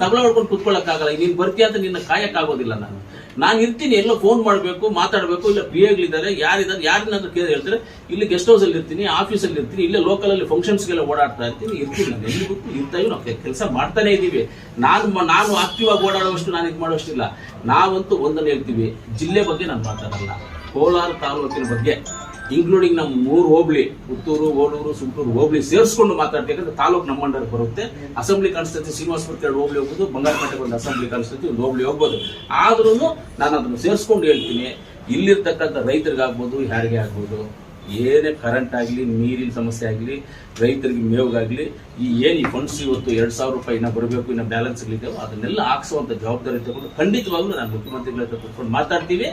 ತಬಲಾ ಹೊಡ್ಕೊಂಡು ಕುತ್ಕೊಳ್ಳಕ್ಕಾಗಲ್ಲ. ನೀನ್ ಬರ್ತೀಯ ಅಂತ ನಿನ್ನ ಕಾಯಕ್ಕಾಗೋದಿಲ್ಲ. ನಾನು ನಾನು ಇರ್ತೀನಿ, ಎಲ್ಲೋ ಫೋನ್ ಮಾಡಬೇಕು, ಮಾತಾಡಬೇಕು, ಇಲ್ಲ ಪಿ ಎಗಳಿದ್ದಾರೆ, ಯಾರಿದ್ದಾರೆ, ಯಾರನ್ನಾದ್ರೂ ಕೇಳಿ ಹೇಳ್ತಾರೆ, ಇಲ್ಲಿ ಗೆಸ್ಟ್ ಹೌಸ್ ಅಲ್ಲಿ ಇರ್ತೀನಿ, ಆಫೀಸಲ್ಲಿ ಇರ್ತೀನಿ, ಇಲ್ಲೇ ಲೋಕಲ್ ಅಲ್ಲಿ ಫಂಕ್ಷನ್ಸ್ಗೆಲ್ಲ ಓಡಾಡ್ತಾ ಇರ್ತೀನಿ, ನಾನು ಎಲ್ಲಿ ಗೊತ್ತು ಇರ್ತಾಯಿವಿ, ನಾವು ಕೆಲಸ ಮಾಡ್ತಾನೆ ಇದ್ದೀವಿ. ನಾನು ಆಕ್ಟಿವ್ ಆಗಿ ಓಡಾಡುವಷ್ಟು ನಾನು ಇದು ಮಾಡುವಷ್ಟಿಲ್ಲ. ನಾವಂತೂ ಒಂದನ್ನು ಹೇಳ್ತೀವಿ, ಜಿಲ್ಲೆ ಬಗ್ಗೆ ನಾನು ಮಾತಾಡಲ್ಲ, ಕೋಲಾರ ತಾಲೂಕಿನ ಬಗ್ಗೆ ಇನ್ಕ್ಲೂಡಿಂಗ್ ನಮ್ಮ 3 ಹೋಬಳಿ, ಪುತ್ತೂರು, ಓಲೂರು, ಸುಂಟೂರು ಹೋಬಳಿ ಸೇರಿಸ್ಕೊಂಡು ಮಾತಾಡ್ಬೇಕಂದ್ರೆ ತಾಲೂಕು ನಮ್ಮ ಅಂಡರ್ ಬರುತ್ತೆ. ಅಸೆಂಬ್ಲಿ ಕಾನ್ಸ್ಟಿಟ್ಯೂನ್ಸಿ ಶ್ರೀನಿವಾಸಪುರ 2 ಹೋಬಳಿ ಹೋಗ್ಬೋದು, ಬಂಗಾರಪೇಟೆಗೆ ಒಂದು ಅಸೆಂಬ್ಲಿ ಕಾನ್ಸ್ಟಿಟ್ಯೂನ್ಸಿ 1 ಹೋಬಳಿ ಹೋಗ್ಬೋದು. ಆದ್ರೂ ನಾನು ಅದನ್ನು ಸೇರಿಸ್ಕೊಂಡು ಹೇಳ್ತೀನಿ, ಇಲ್ಲಿರ್ತಕ್ಕಂಥ ರೈತರಿಗಾಗ್ಬೋದು, ಯಾರಿಗೆ ಆಗ್ಬೋದು, ಏನೇ ಕರೆಂಟ್ ಆಗಲಿ, ನೀರಿನ ಸಮಸ್ಯೆ ಆಗಲಿ, ರೈತರಿಗೆ ಮೇವಿಗಾಗಲಿ, ಈ ಫಂಡ್ಸ್ ಇವತ್ತು 2,000 ರೂಪಾಯಿ ಇನ್ನ ಬರಬೇಕು, ಇನ್ನು ಬ್ಯಾಲೆನ್ಸ್ಗಳಿದ್ದಾವೆ, ಅದನ್ನೆಲ್ಲ ಹಾಕ್ಸುವಂಥ ಜವಾಬ್ದಾರಿ ತಗೊಂಡು ಖಂಡಿತವಾಗ್ಲೂ ನಾನು ಮುಖ್ಯಮಂತ್ರಿಗಳ ಹತ್ರ ಕೂತ್ಕೊಂಡು ಮಾತಾಡ್ತೀವಿ.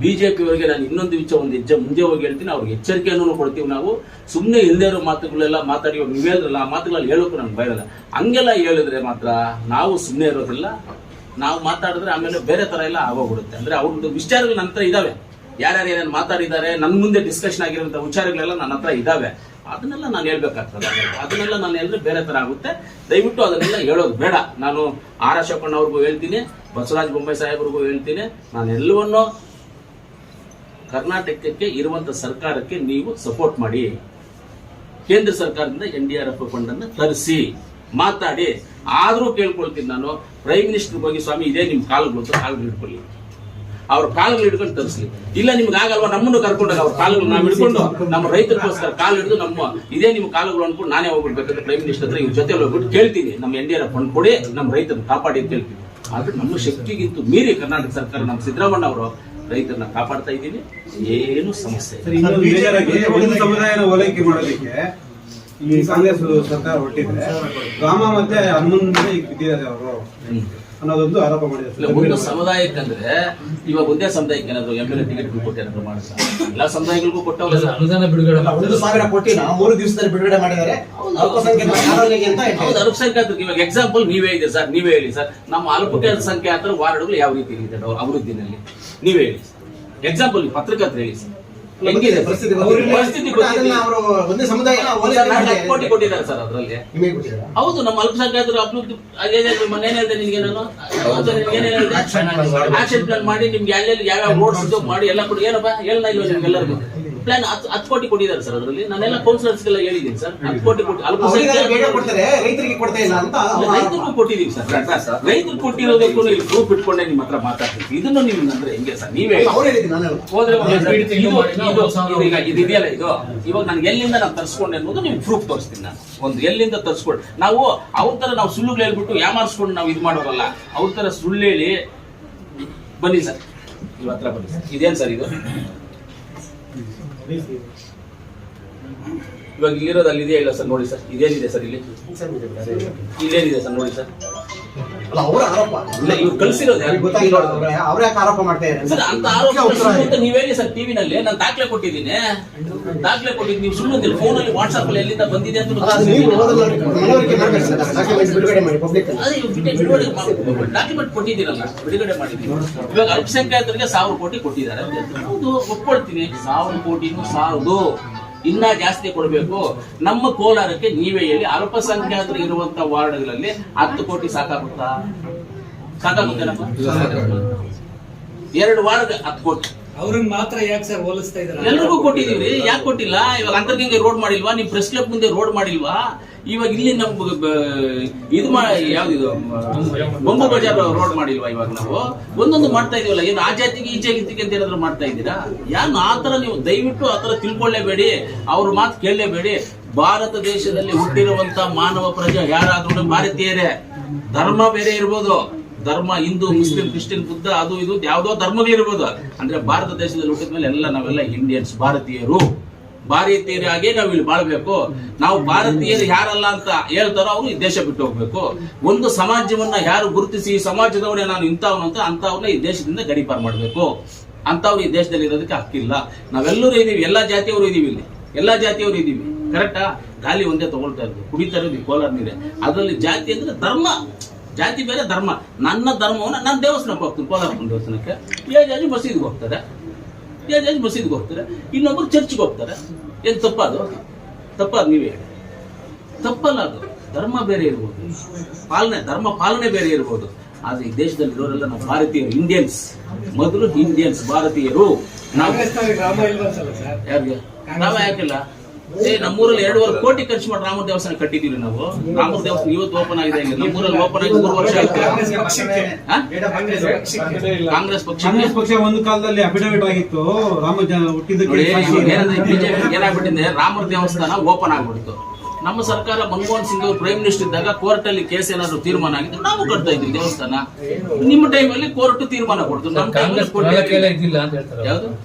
ಬಿಜೆಪಿ ಅವರಿಗೆ ನಾನು ಇನ್ನೊಂದು ಒಂದು ಹೆಜ್ಜೆ ಮುಂದೆ ಹೋಗಿ ಹೇಳ್ತೀನಿ, ಅವ್ರಿಗೆ ಎಚ್ಚರಿಕೆಯನ್ನು ಕೊಡ್ತೀವಿ. ನಾವು ಸುಮ್ಮನೆ ಇಲ್ಲದೇ ಇರೋ ಮಾತುಗಳೆಲ್ಲ ಮಾತಾಡಿ ನೀವು ಹೇಳಿದ್ರಲ್ಲ, ಆ ಮಾತುಗಳಲ್ಲಿ ಹೇಳೋಕ್ಕೂ ನಮ್ಗೆ ಬಯರಲ್ಲ. ಹಂಗೆಲ್ಲ ಹೇಳಿದ್ರೆ ಮಾತ್ರ ನಾವು ಸುಮ್ಮನೆ ಇರೋದಿಲ್ಲ. ನಾವು ಮಾತಾಡಿದ್ರೆ ಆಮೇಲೆ ಬೇರೆ ತರ ಎಲ್ಲ ಆಗೋಗ್ಬಿಡುತ್ತೆ. ಅಂದ್ರೆ ಅವ್ರದ್ದು ವಿಚಾರಗಳು ನನ್ನ ಹತ್ರ ಇದಾವೆ, ಯಾರ್ಯಾರು ಏನೇನು ಮಾತಾಡಿದ್ದಾರೆ, ನನ್ನ ಮುಂದೆ ಡಿಸ್ಕಷನ್ ಆಗಿರುವಂಥ ವಿಚಾರಗಳೆಲ್ಲ ನನ್ನ ಹತ್ರ ಇದಾವೆ. ಅದನ್ನೆಲ್ಲ ನಾನು ಹೇಳ್ಬೇಕಾಗ್ತದೆ. ಅದನ್ನೆಲ್ಲ ನಾನು ಹೇಳಿದ್ರೆ ಬೇರೆ ತರ ಆಗುತ್ತೆ. ದಯವಿಟ್ಟು ಅದನ್ನೆಲ್ಲ ಹೇಳೋದು ಬೇಡ. ನಾನು ಆರ್ ಅಶೋಕಣ್ಣ ಅವ್ರಿಗೂ ಹೇಳ್ತೀನಿ, ಬಸವರಾಜ ಬೊಮ್ಮಾಯಿ ಸಾಹೇಬ್ರಿಗೂ ಹೇಳ್ತೀನಿ, ನಾನು ಎಲ್ಲವನ್ನೂ ಕರ್ನಾಟಕಕ್ಕೆ ಇರುವಂತ ಸರ್ಕಾರಕ್ಕೆ ನೀವು ಸಪೋರ್ಟ್ ಮಾಡಿ, ಕೇಂದ್ರ ಸರ್ಕಾರದಿಂದ NDRF ಫಂಡ್ ಅನ್ನು ತರಿಸಿ, ಮಾತಾಡಿ. ಆದ್ರೂ ಕೇಳ್ಕೊಳ್ತೀನಿ ನಾನು, ಪ್ರೈಮ್ ಮಿನಿಸ್ಟರ್ ಹೋಗಿ, ಸ್ವಾಮಿ ಇದೇ ನಿಮ್ ಕಾಲುಗಳು ಹಿಡ್ಕೊಳ್ಳಿ, ಅವ್ರ ಕಾಲುಗಳು ಹಿಡ್ಕೊಂಡು ತರಿಸ್ಲಿ. ಇಲ್ಲ ನಿಮ್ಗೆ ಆಗಲ್ವಾ, ನಮ್ಮನ್ನು ಕರ್ಕೊಂಡಾಗ ಅವ್ರ ಕಾಲುಗಳು ನಾವು ಹಿಡ್ಕೊಂಡು ನಮ್ಮ ರೈತರಿಗೋಸ್ಕರ ಕಾಲು ಹಿಡಿದು ಇದೇ ನಿಮ್ಮ ಕಾಲುಗಳು ಅನ್ಕೊಂಡು ನಾನೇ ಹೋಗ್ಬಿಡ್ಬೇಕಂದ್ರೆ ಪ್ರೈಮ್ ಮಿನಿಸ್ಟರ್ ಹತ್ರ ಇವ್ರ ಜೊತೆ ಹೋಗ್ಬಿಟ್ಟು ಕೇಳ್ತೀನಿ, ನಮ್ಮ NDRF ಫಂಡ್ ಕೊಡಿ, ನಮ್ಮ ರೈತರನ್ನ ಕಾಪಾಡಿ ಅಂತ ಹೇಳ್ತೀನಿ. ಆದ್ರೆ ನಮ್ಮ ಶಕ್ತಿಗಿಂತ ಮೀರಿ ಕರ್ನಾಟಕ ಸರ್ಕಾರ, ನಮ್ಮ ಸಿದ್ದರಾಮಣ್ಣ ಅವರು ರೈತರನ್ನ ಕಾಪಾಡ್ತಾ ಇದ್ದೀವಿ. ಏನು ಸಮಸ್ಯೆ ಒಂದು ಸಮುದಾಯನ ಓಲೈಕೆ ಮಾಡೋದಕ್ಕೆ ಈ ಕಾಂಗ್ರೆಸ್ ಸರ್ಕಾರ ಹೊರಟಿದ್ರೆ ರಾಮ ಮತ್ತೆ ಹನುಮನ್ ಬಿದ್ದಿದ್ದಾರೆ ಅವರು ಅನ್ನೋದೊಂದು ಆರೋಪ ಮಾಡಿದ್ದಾರೆ. ಒಂದು ಸಮುದಾಯಕ್ಕಂದ್ರೆ ಇವಾಗ ಒಂದೇ ಸಮುದಾಯಕ್ಕೆ ಏನಾದ್ರು MLA ಟಿಕೆಟ್ ಕೊಟ್ಟೇನಾದ್ರು ಮಾಡಿಸ, ಎಲ್ಲಾ ಸಮುದಾಯಗಳಿಗೂ ಕೊಟ್ಟವ್ರೆ. ಅನುದಾನ ಬಿಡುಗಡೆ 1,000 ಕೋಟಿ 3 ದಿವಸದಲ್ಲಿ ಬಿಡುಗಡೆ ಮಾಡಿದ್ದಾರೆ. ಅಲ್ಪಸಂಖ್ಯಾತರಿಗೆ ಇವಾಗ ಎಕ್ಸಾಂಪಲ್ ನೀವೇ ಇದೆ ಸರ್, ನೀವೇ ಹೇಳಿ ಸರ್, ನಮ್ಮ ಅಲ್ಪಸಂಖ್ಯಾತರ ವಾರ್ಡ್ಗಳು ಯಾವ ರೀತಿ ಇದೆ ಅಭಿವೃದ್ಧಿನಲ್ಲಿ ನೀವೇ ಹೇಳಿ ಸರ್. ಎಕ್ಸಾಂಪಲ್ ಪತ್ರಕರ್ತ ಹೇಳಿ ಸರ್, ಹೆಂಗಿದೆ ಪರಿಸ್ಥಿತಿ ಒಂದೇ ಸಮುದಾಯ ಕೋಟಿ ಕೊಟ್ಟಿದ್ದಾರೆ ಸರ್ ಅದರಲ್ಲಿ. ಹೌದು, ನಮ್ಮ ಅಲ್ಪಸಂಖ್ಯಾತರು ಅಭಿವೃದ್ಧಿ ಮನೇನೆ ಹೇಳಿದೆ ನಿನ್ಗೆ, ನಾನು ಆಕ್ಷನ್ ಪ್ಲಾನ್ ಮಾಡಿ ನಿಮ್ಗೆ ಎಲ್ಲೆಲ್ಲಿ ಯಾವ್ಯಾವ ರೋಡ್ಸ್ ಮಾಡಿ ಎಲ್ಲ ಕೊಡಿ. ಏನಪ್ಪ ಹೇಳಲ್ಲ ಇಲ್ವ ನಿಮ್ಗೆಲ್ಲರಿಗೂ ಪ್ಲಾನ್ 10 ಕೋಟಿ ಕೊಟ್ಟಿದ್ದಾರೆ ಸರ್. ಅದರಲ್ಲಿ ನಾನೆಲ್ಲ ಕೌನ್ಸಿಲರ್ಸ್ಗೆಲ್ಲ ಹೇಳಿದ್ದೀನಿ ಸರ್, 10 ಕೋಟಿ ಕೊಟ್ಟು ರೈತರಿಗೆ ಕೊಡ್ತಾ ಇಲ್ಲ ಅಂತ ರೈತರಿಗೂ ಕೊಟ್ಟಿದ್ದೀವಿ ಸರ್. ರೈತರು ಕೊಟ್ಟಿರೋದಕ್ಕೂ ಇಲ್ಲಿ ಪ್ರೂಫ್ ಇಟ್ಕೊಂಡೆ ನಿಮ್ಮ ಹತ್ರ ಮಾತಾಡ್ತೀವಿ. ಇದನ್ನು ನೀವು ಅಂದ್ರೆ ಹೆಂಗೆ ಸರ್, ನೀವೇ ಹೋದ್ರೆ ಇದೆಯಲ್ಲ ಇದು, ಇವಾಗ ನಾನು ಎಲ್ಲಿಂದ ನಾನು ತರಿಸ್ಕೊಂಡೆ ಅನ್ನೋದು ನಿಮ್ಗೆ ಪ್ರೂಫ್ ತೋರಿಸ್ತೀನಿ. ನಾನು ಒಂದು ಎಲ್ಲಿಂದ ತರಿಸ್ಕೊಂಡು, ನಾವು ಅವ್ರ ತರ ನಾವು ಸುಳ್ಳುಗಳು ಹೇಳ್ಬಿಟ್ಟು ಯಾಮಾರಿಸ್ಕೊಂಡು ನಾವು ಇದು ಮಾಡೋರಲ್ಲ. ಅವ್ರ ತರ ಸುಳ್ಳು ಹೇಳಿ ಬನ್ನಿ ಸರ್, ಇವ ಹತ್ರ ಬನ್ನಿ ಸರ್. ಇದೇನ್ ಸರ್ ಇದು, ಇವಾಗ ಇಲ್ಲಿರೋದು ಅಲ್ಲಿ ಇದೆಯಾ ಇಲ್ಲ ಸರ್, ನೋಡಿ ಸರ್ ಇದೇನಿದೆ ಸರ್, ಇಲ್ಲೇನಿದೆ ಸರ್ ನೋಡಿ ಸರ್. ಅವರ ಆರೋಪ ಇಲ್ಲ, ಇವ್ರು ಕಳ್ಸಿರೋದು ಅವ್ರ ಯಾಕೆ ಆರೋಪ ಮಾಡ್ತಾ ಇದ್ದಾರೆ ಸರ್? ಅಂತ ಆರೋಪ ನೀವ್ ಹೇಳಿ ಸರ್. ಟಿವಿನಲ್ಲಿ ನಾನು ದಾಖಲೆ ಕೊಟ್ಟಿದ್ದೀನಿ, ನೀವು ಸುಳ್ಳು ಫೋನ್ ಅಲ್ಲಿ ವಾಟ್ಸ್ಆಪ್ ಅಲ್ಲಿ ಎಲ್ಲಿಂದ ಬಂದಿದೆ ಅಂತ ಡಾಕ್ಯುಮೆಂಟ್ ಕೊಟ್ಟಿದ್ದೀರಲ್ಲ, ಬಿಡುಗಡೆ ಮಾಡಿದ್ದೀವಿ. ಇವಾಗ ಅಲ್ಪಸಂಖ್ಯಾತರಿಗೆ 1,000 ಕೋಟಿ ಕೊಟ್ಟಿದ್ದಾರೆ. ಹೌದು, ಒಪ್ಕೊಳ್ತೀನಿ, 1,000 ಕೋಟಿನೂ ಸಾಲದು, ಇನ್ನ ಜಾಸ್ತಿ ಕೊಡಬೇಕು. ನಮ್ಮ ಕೋಲಾರಕ್ಕೆ ನೀವೇ ಹೇಳಿ, ಅಲ್ಪಸಂಖ್ಯಾತರು ಇರುವಂತ ವಾರ್ಡ್ಗಳಲ್ಲಿ 10 ಕೋಟಿ ಸಾಕಾಗುತ್ತಾ? ಸಾಕಾಗುತ್ತೇನಪ್ಪ? 2 ವಾರ್ಡ್ 10 ಕೋಟಿ ಅವ್ರಿಗೆ ಮಾತ್ರ ಯಾಕೆ ಸರ್ ಹೋಲಿಸ್ತಾ ಇದ್ದಾರೆ? ಎಲ್ರಿಗೂ ಕೊಟ್ಟಿದೀವಿ, ಯಾಕೆ ಕೊಟ್ಟಿಲ್ಲ? ಇವಾಗ ಅಂತರ್ಗಂಗೆ ರೋಡ್ ಮಾಡಿಲ್ವಾ? ನೀವು ಪ್ರೆಸ್ ಕ್ಲಬ್ ಮುಂದೆ ರೋಡ್ ಮಾಡಿಲ್ವಾ? ಇವಾಗ ಇಲ್ಲಿ ನಮ್ ಇದು ಯಾವ್ದಿದು ಬೊಂಬು ಬಜಾರ್ ರೋಡ್ ಮಾಡಿಲ್ವಾ? ಇವಾಗ ನಾವು ಒಂದೊಂದು ಮಾಡ್ತಾ ಇದೀವಲ್ಲ, ಏನು ಆ ಜಾತಿಗೆ ಈ ಜಾತಿಗೆ ಅಂತ ಏನಾದ್ರು ಮಾಡ್ತಾ ಇದ್ದೀರಾ? ಯಾರು ಆತರ ನೀವು ದಯವಿಟ್ಟು ಆತರ ತಿಳ್ಕೊಳ್ಳೇಬೇಡಿ, ಅವ್ರ ಮಾತು ಕೇಳಲೇಬೇಡಿ. ಭಾರತ ದೇಶದಲ್ಲಿ ಹುಟ್ಟಿರುವಂತ ಮಾನವ ಪ್ರಜೆ ಯಾರಾದ್ರೂ ಭಾರತೀಯರೇ. ಧರ್ಮ ಬೇರೆ ಇರ್ಬೋದು, ಧರ್ಮ ಹಿಂದೂ, ಮುಸ್ಲಿಂ, ಕ್ರಿಶ್ಚಿಯನ್, ಬುದ್ಧ, ಅದು ಇದು ಯಾವ್ದೋ ಧರ್ಮಗಳಿರ್ಬೋದು. ಅಂದ್ರೆ ಭಾರತ ದೇಶದಲ್ಲಿ ಹುಟ್ಟಿದ ಮೇಲೆ ನಾವೆಲ್ಲ ಇಂಡಿಯನ್ಸ್, ಭಾರತೀಯರಾಗಿ ನಾವು ಇಲ್ಲಿ ಬಾಳ್ಬೇಕು. ನಾವು ಭಾರತೀಯರು ಯಾರಲ್ಲ ಅಂತ ಹೇಳ್ತಾರೋ ಅವರು ಈ ದೇಶ ಬಿಟ್ಟು ಹೋಗ್ಬೇಕು. ಒಂದು ಸಮಾಜವನ್ನ ಯಾರು ಗುರುತಿಸಿ ಸಮಾಜದವರೇ ನಾನು ಇಂಥವನು ಅಂತ ಅಂತವ್ರನ್ನ ಈ ದೇಶದಿಂದ ಗಡೀಪಾರು ಮಾಡ್ಬೇಕು. ಅಂತವ್ರು ಈ ದೇಶದಲ್ಲಿ ಇರೋದಕ್ಕೆ ಹಕ್ಕಿಲ್ಲ. ನಾವೆಲ್ಲರೂ ಇದೀವಿ, ಎಲ್ಲಾ ಜಾತಿಯವರು ಇದೀವಿ, ಇಲ್ಲಿ ಎಲ್ಲಾ ಜಾತಿಯವರು ಇದೀವಿ, ಕರೆಕ್ಟಾ? ಗಾಲಿ ಒಂದೇ ತಗೊಳ್ತಾ ಇರೋದು, ಕುಡಿತಾ ಇರೋದು ಕೋಲಾರ ನೀರೇ. ಅದರಲ್ಲಿ ಜಾತಿ ಅಂದ್ರೆ ಧರ್ಮ, ಜಾತಿ ಬೇರೆ ಧರ್ಮ. ನನ್ನ ಧರ್ಮವನ್ನ ನಾನು ದೇವಸ್ಥಾನಕ್ಕೆ ಹೋಗ್ತೀನಿ, ಕೋಲಾರಪ್ಪನ ದೇವಸ್ಥಾನಕ್ಕೆ. ಏಜಾಜಿ ಮಸೀದಿಗೆ ಹೋಗ್ತಾರೆ, ಇನ್ನೊಬ್ರು ಚರ್ಚ್ಗೆ ಹೋಗ್ತಾರೆ. ಏನ್ ತಪ್ಪದು? ನೀವೇ ಹೇಳಿ, ತಪ್ಪಲ್ಲ ಅದು. ಧರ್ಮ ಬೇರೆ ಇರ್ಬೋದು, ಧರ್ಮ ಪಾಲನೆ ಬೇರೆ ಇರ್ಬೋದು. ಆದ್ರೆ ಈ ದೇಶದಲ್ಲಿ ಇರೋರೆಲ್ಲ ನಾವು ಭಾರತೀಯರು, ಇಂಡಿಯನ್ಸ್. ಮೊದಲು ಇಂಡಿಯನ್ಸ್, ಭಾರತೀಯರು. ನಾವು ಯಾರಿಗೆ ನಾವೇ ಹಾಕಿಲ್ಲ. ನಮ್ಮೂರಲ್ಲಿ 2.5 ಕೋಟಿ ಖರ್ಚು ಮಾಡಿ ರಾಮ ದೇವಸ್ಥಾನ ಕಟ್ಟಿದೀವಿ ನಾವು. ರಾಮ ದೇವಸ್ಥಾನ ಇವತ್ತು ಓಪನ್ ಆಗಿದೆ. ನಮ್ಮೂರಲ್ಲಿ ಓಪನ್ ಆಗಿ 3 ವರ್ಷ ಆಯ್ತು. ಕಾಂಗ್ರೆಸ್ ಪಕ್ಷ ಒಂದು ಕಾಲದಲ್ಲಿ ಅಫಿಡವಿಟ್ ಆಗಿತ್ತು ರಾಮ ಹುಟ್ಟಿದ್ದಕ್ಕೆ. ಬಿಜೆಪಿ ಏನಾಗ್ಬಿಟ್ಟಿದೆ, ರಾಮರ ದೇವಸ್ಥಾನ ಓಪನ್ ಆಗ್ಬಿಡ್ತು. ನಮ್ಮ ಸರ್ಕಾರ ಮನಮೋಹನ್ ಸಿಂಗ್ ಅವರು ಪ್ರೈಮ್ ಮಿನಿಸ್ಟರ್ ಇದ್ದಾಗ ಕೋರ್ಟ್ ಅಲ್ಲಿ ಕೇಸ್ ಏನಾದ್ರು ತೀರ್ಮಾನ ಆಗಿದ್ದು ನಾವು ಕಟ್ತಾ ಇದ್ವಿ ದೇವಸ್ಥಾನ. ನಿಮ್ಮ ಟೈಮಲ್ಲಿ ಕೋರ್ಟ್ ತೀರ್ಮಾನ ಕೊಡ್ತು. ನಮ್ಮ ಕಾಂಗ್ರೆಸ್ ಪ್ರಣಾಳಿಕೆಯಲ್ಲೇ ಇದ್ದಿಲ್ಲ ಅಂತ ಹೇಳ್ತಾರೆ.